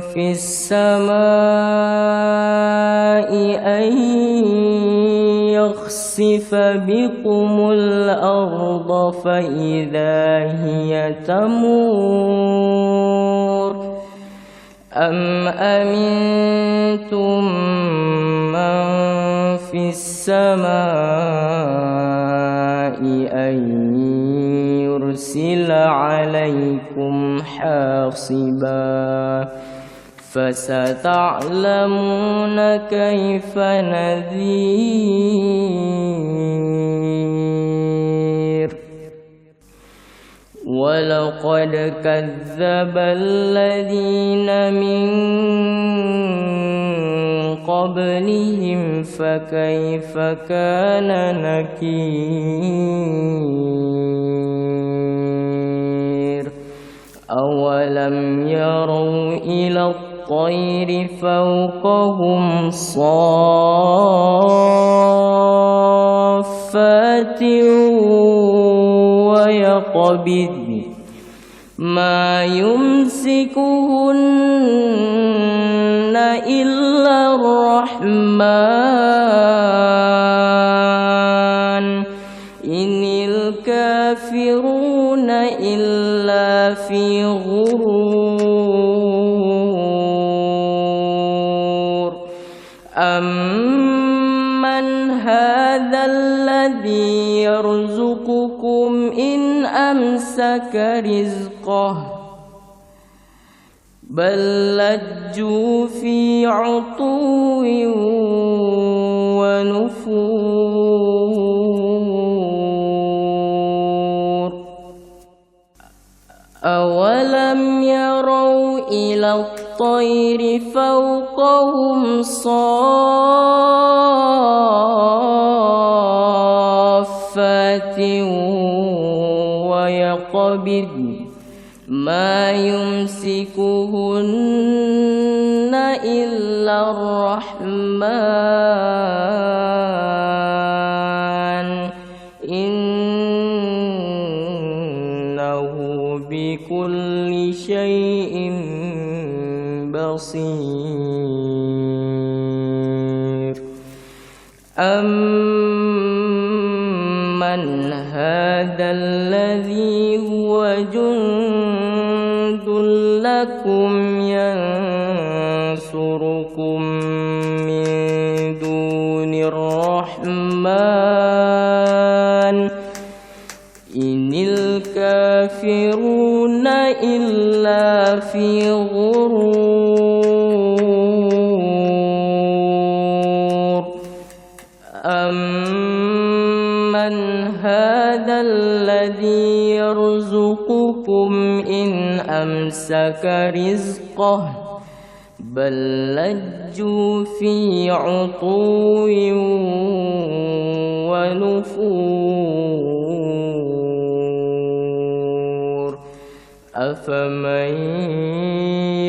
في السماء أن يخسف بكم الأرض فإذا هي تمور أم أمنتم من في السماء أن يرسل عليكم حاصبا فستعلمون كيف نذير ولقد كذب الذين من قبلهم فكيف كان نكير أولم يروا إلى الطير فوقهم صافات ويقبضن ما يمسكهن إلا الرحمن إن الكافرون إلا في غرور أمن هذا الذي يرزقكم إن أمسك رزقه بل لجوا في عتو ونفور أولم يروا إلى الطير فوقهم صافات ويقبضن ما يمسكهن إلا الرحمن إنه بكل شيء بصير أمن هذا الذي هو جند لكم ينصركم من دون الرحمن إن الكافرون إلا في غرور أمن هذا الذي يرزقكم إن أمسك رزقه بل لجوا في عتو ونفور أفمن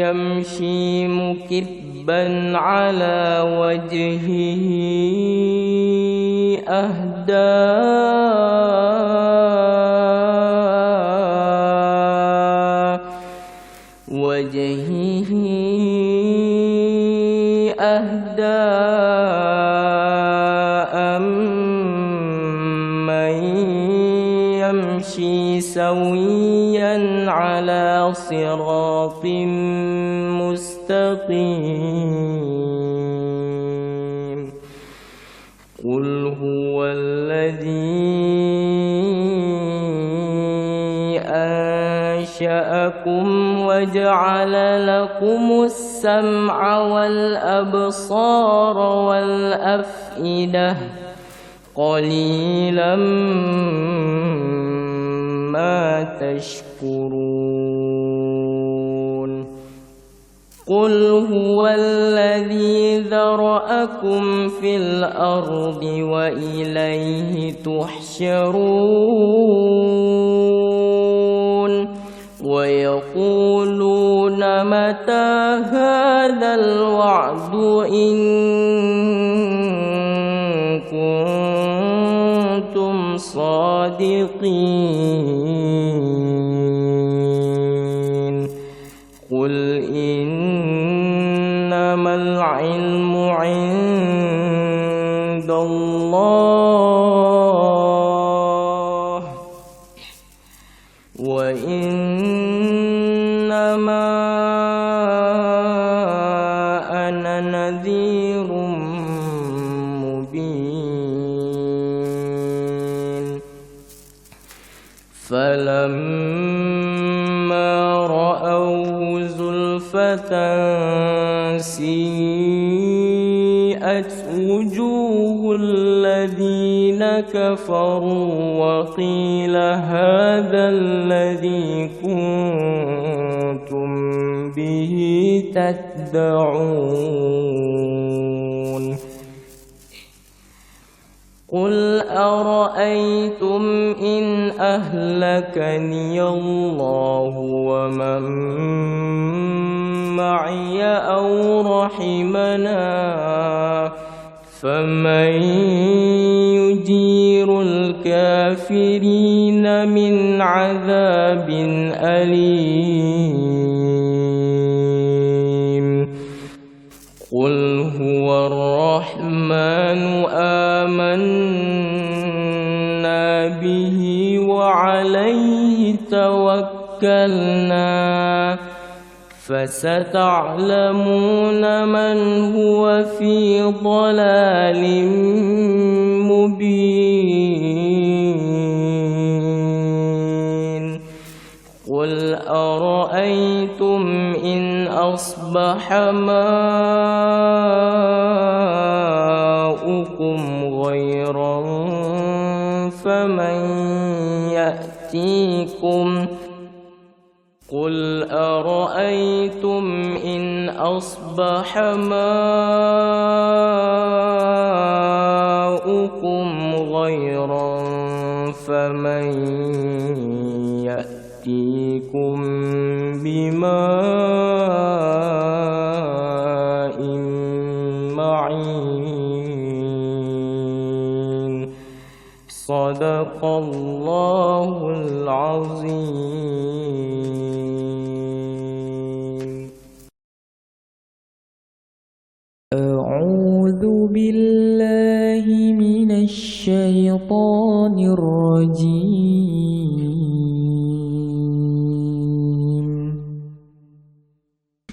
يمشي مكبا على وجهه أهدى وجهه أهدى أمن يمشي سويا على صراط مستقيم قل هو الذي أنشأكم وجعل لكم السمع والأبصار والأفئدة قليلا ما تشكرون قل هو الذي ذرأكم في الأرض وإليه تحشرون ويقولون متى هذا الوعد إن كنتم صادقين قل إنما العلم عند الله وإنما أنا نذير مبين فلما رأوه زلفة سيئت وجوه الذين كفروا وقيل هذا الذي كنتم به تدعون قل أرأيتم إن أهلكني الله ومن معي أو رحمنا فمن يجير الكافرين من عذاب أليم قل هو الرحمن آمنا به وعليه توكلنا فستعلمون من هو في ضلال مبين قل أرأيتم إن أصبح ماؤكم غيرا فمن يأتيكم قل أرأيتم إن أصبح ماؤكم غيرا فمن يأتيكم بماء معين صدق الله العظيم. أعوذ بالله من الشيطان الرجيم.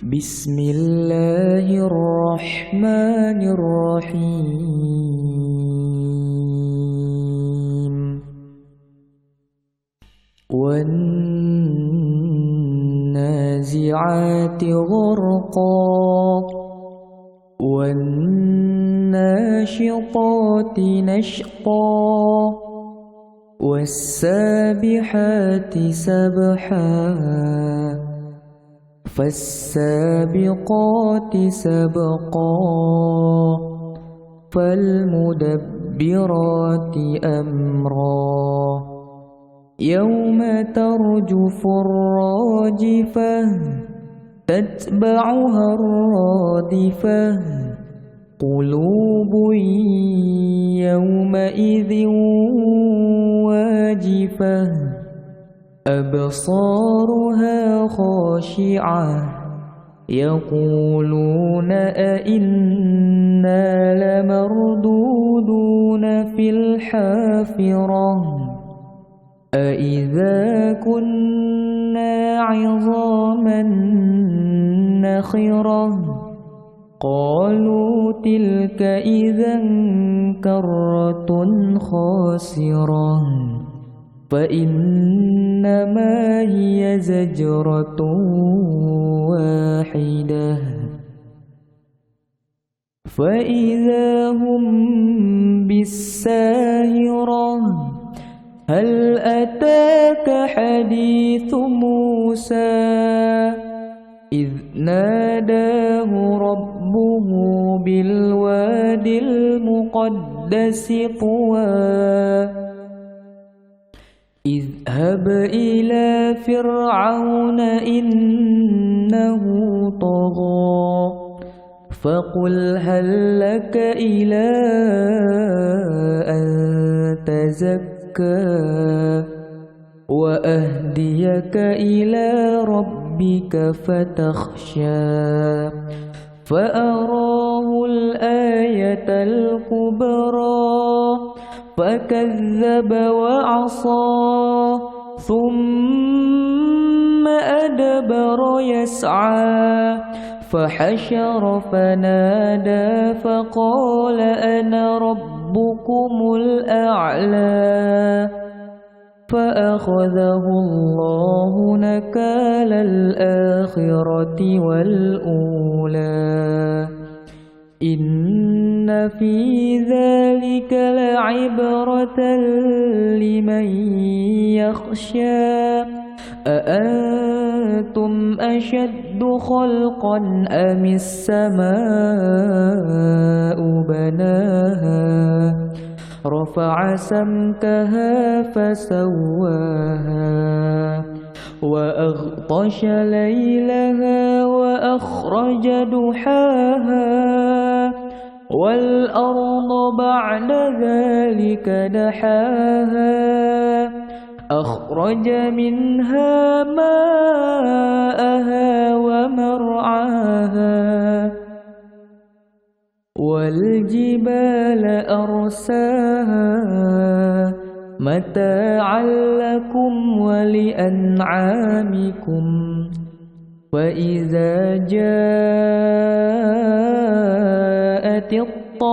بسم الله الرحمن الرحيم. والنازعات غرقا والناشطات نشطا والسابحات سبحا فالسابقات سبقا فالمدبرات أمرا يوم ترجف الراجفة تتبعها الرادفة قلوب يومئذ واجفة أبصارها خاشعة يقولون أئنا نافرة أإذا كنا عظاما نخرة قالوا تلك إذا كرة خاسرة فإنما هي زجرة واحدة فإذا هم بالساهرة هل أتاك حديث موسى إذ ناداه ربه بالواد المقدس طوى اذهب إلى فرعون إنه طغى فقل هل لك إلى أن تزكى وأهديك إلى ربك فتخشى فأراه الآية الكبرى فكذب وعصى ثم أدبر يسعى فحشر فنادى فقال أنا ربكم الأعلى فأخذه الله نكال الآخرة والأولى إن في ذلك لعبرة لمن يخشى أأنتم أشد خلقا أم السماء بناها رفع سمكها فسواها وأغطش ليلها وأخرج ضحاها والأرض بعد ذلك دحاها أخرج منها ماءها ومرعاها والجبال أرساها متاعا لكم ولأنعامكم فإذا جاءت الطامة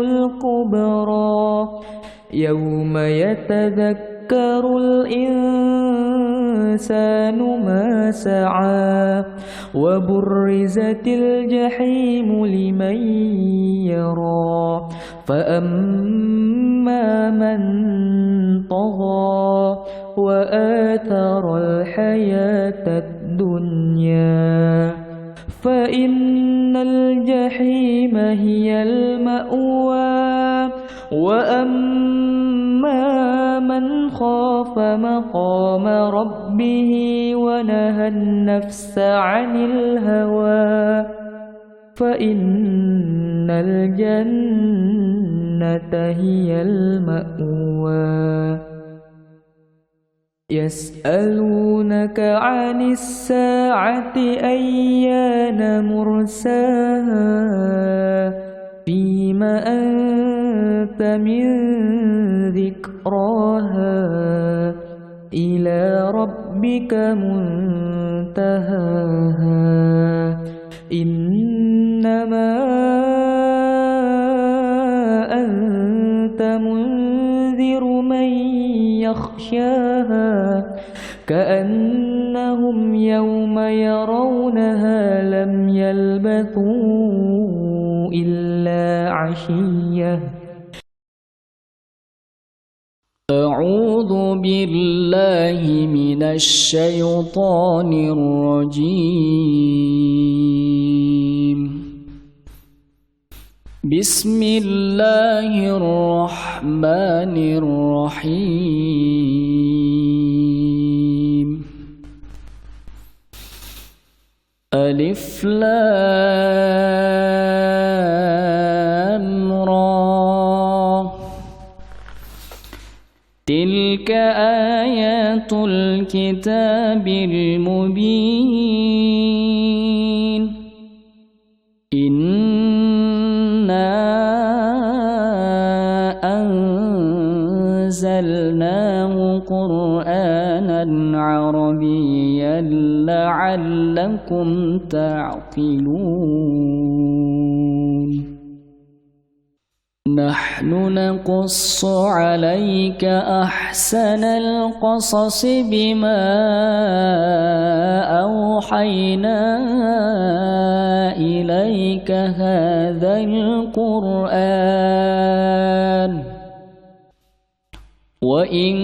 الكبرى يوم يتذكر الإنسان ما سعى وبرزت الجحيم لمن يرى فأما من طغى وآثر الحياة الدنيا فإن الجحيم هي المأوى وأما من خاف مقام ربه ونهى النفس عن الهوى فإن الجنة هي المأوى يسألونك عن الساعة أيان مرساها فيم أنت من ذكراها إلى ربك منتهاها إنما أنت منذر من يخشاها كأنهم يوم يرونها لم يلبثوا إلا عشية. أعوذ بالله من الشيطان الرجيم. بسم الله الرحمن الرحيم. ألف لام را تلك آيات الكتاب المبين. إنا لعلكم تعقلون نحن نقص عليك أحسن القصص بما أوحينا إليك هذا القرآن وإن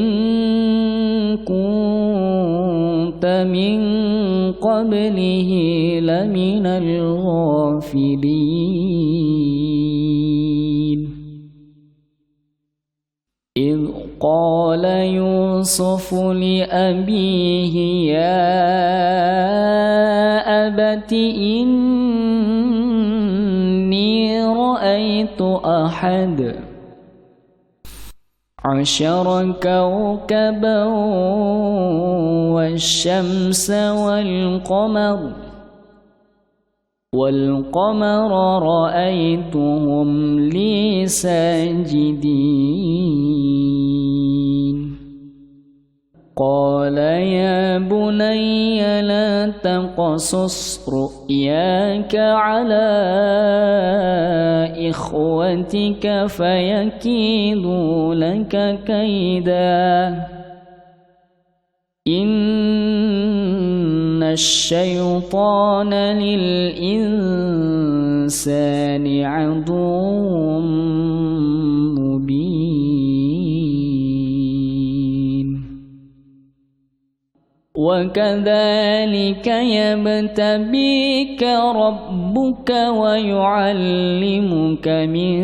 كنت من قبله لمن الغافلين إذ قال يوسف لأبيه يا أبت إني رأيت 11 كوكبا والشمس والقمر رأيتهم لي ساجدين قال يا بني لا تقصص رؤياك على إخوتك فيكيدوا لك كيدا إن الشيطان للإنسان عدو مبين وكذلك يبتبيك ربك ويعلمك من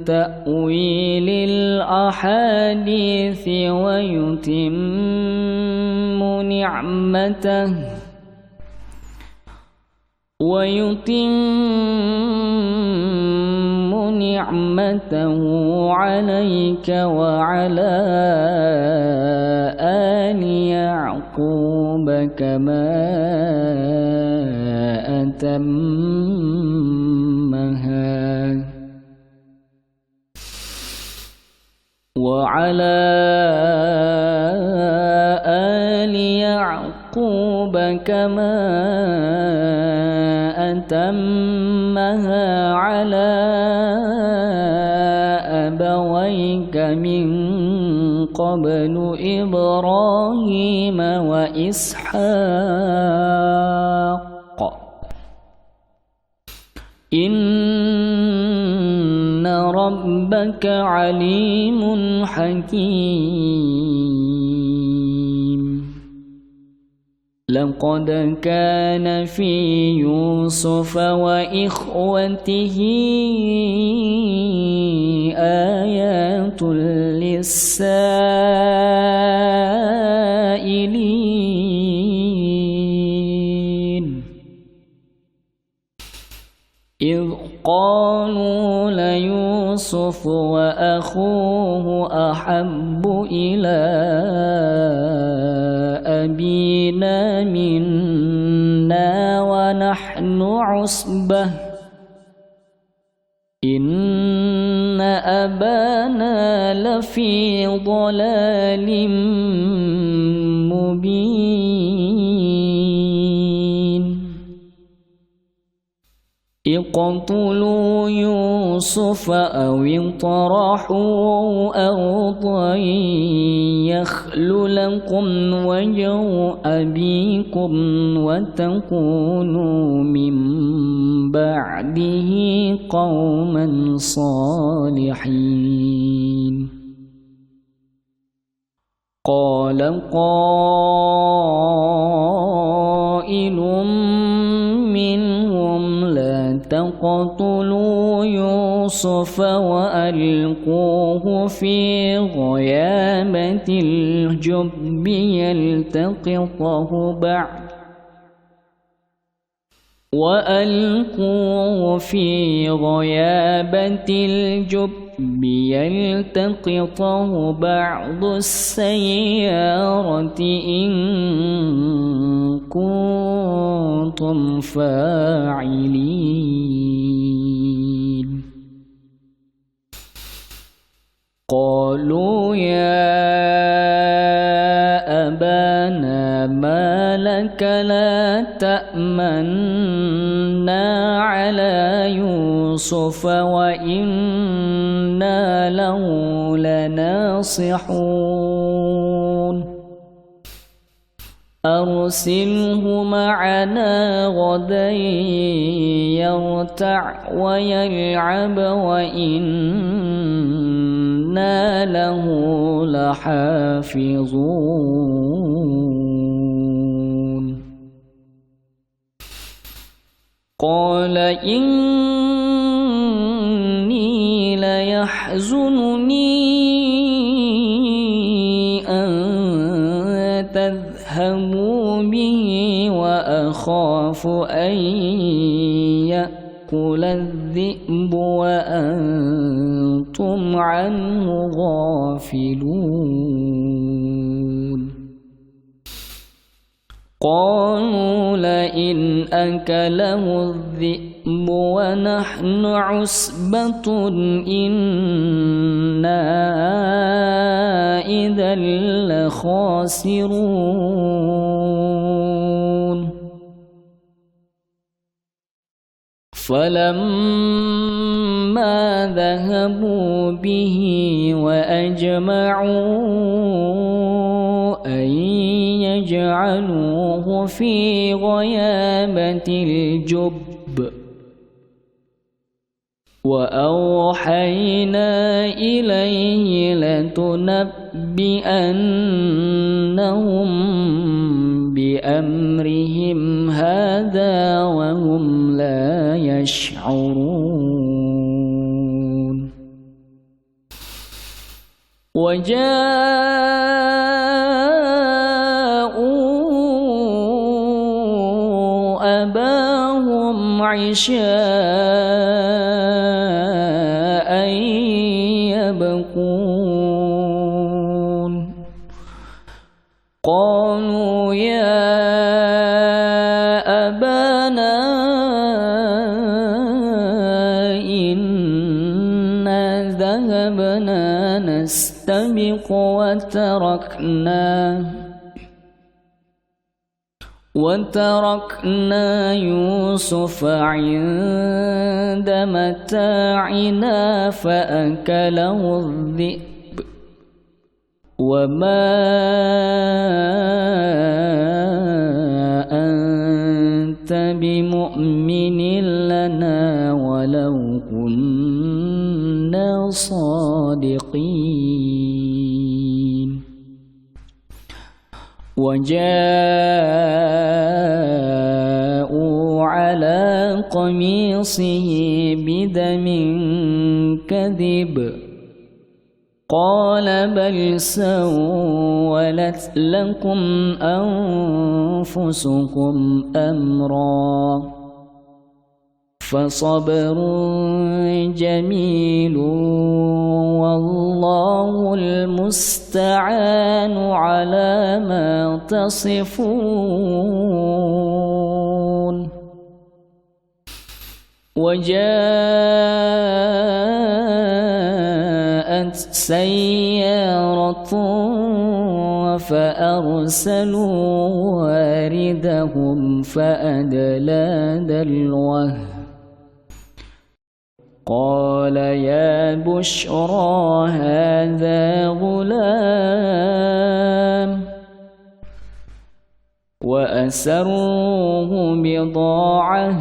تأويل الأحاديث ويتم نعمته عليك وعلى آل يعقوب كما أتمها وعلى آل يعقوب كما أتمها على أبويك من قبل إبراهيم وإسحاق إن ربك عليم حكيم لقد كان في يوسف وإخوته آيات للسائلين إذ قالوا ليوسف وأخوه أحب إلى أبينا منا ونحن عصبة إن أبانا لفي ضلال مبين اقتلوا يوسف أو اطرحوه أرضا يخل لكم وجه أبيكم وتكونوا من بعده قوما صالحين قال قائل منهم لا تقتلوا يوسف وألقوه في غيابة الجب يلتقطه بعض السيارة إن كنتم فاعلين قالوا يا أبانا ما لك لا تأمنا على يوسف وإنا له لناصحون أرسله معنا غدا يرتع ويلعب وإنا له لحافظون قال إني ليحزنني أن تذهبوا به وأخاف أن يأكل الذئب وأنتم عنه غافلون قالوا لئن أكله الذئب ونحن عصبة إنا إذا لخاسرون فلما ذهبوا به وأجمعوا أن يجعلوه في غيابة الجب وأوحينا إليه لتنبئنهم بأمرهم هذا وهم لا يشعرون وجاءوا أباهم عشاء يبكون قالوا يا أبانا إنا ذهبنا نستبق وتركنا يوسف عند متاعنا فأكله الذئب وما أنت بمؤمن لنا ولو كنا صادقين وجاءوا على قميصه بدم كذب قال بل سولت لكم أنفسكم أمرا فصبر جميل والله المستعان على ما تصفون وجاءت سيارة فأرسلوا واردهم فأدلى دلوه قال يا بشرى هذا غلام وأسروه بضاعة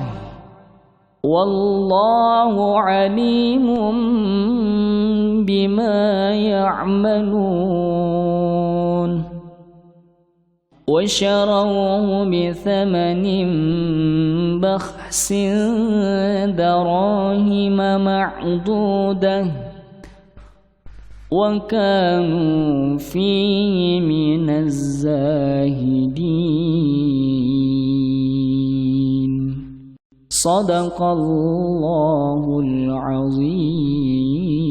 والله عليم بما يعملون وشروه بثمن بخس دراهم معدودة وكانوا فيه من الزاهدين صدق الله العظيم.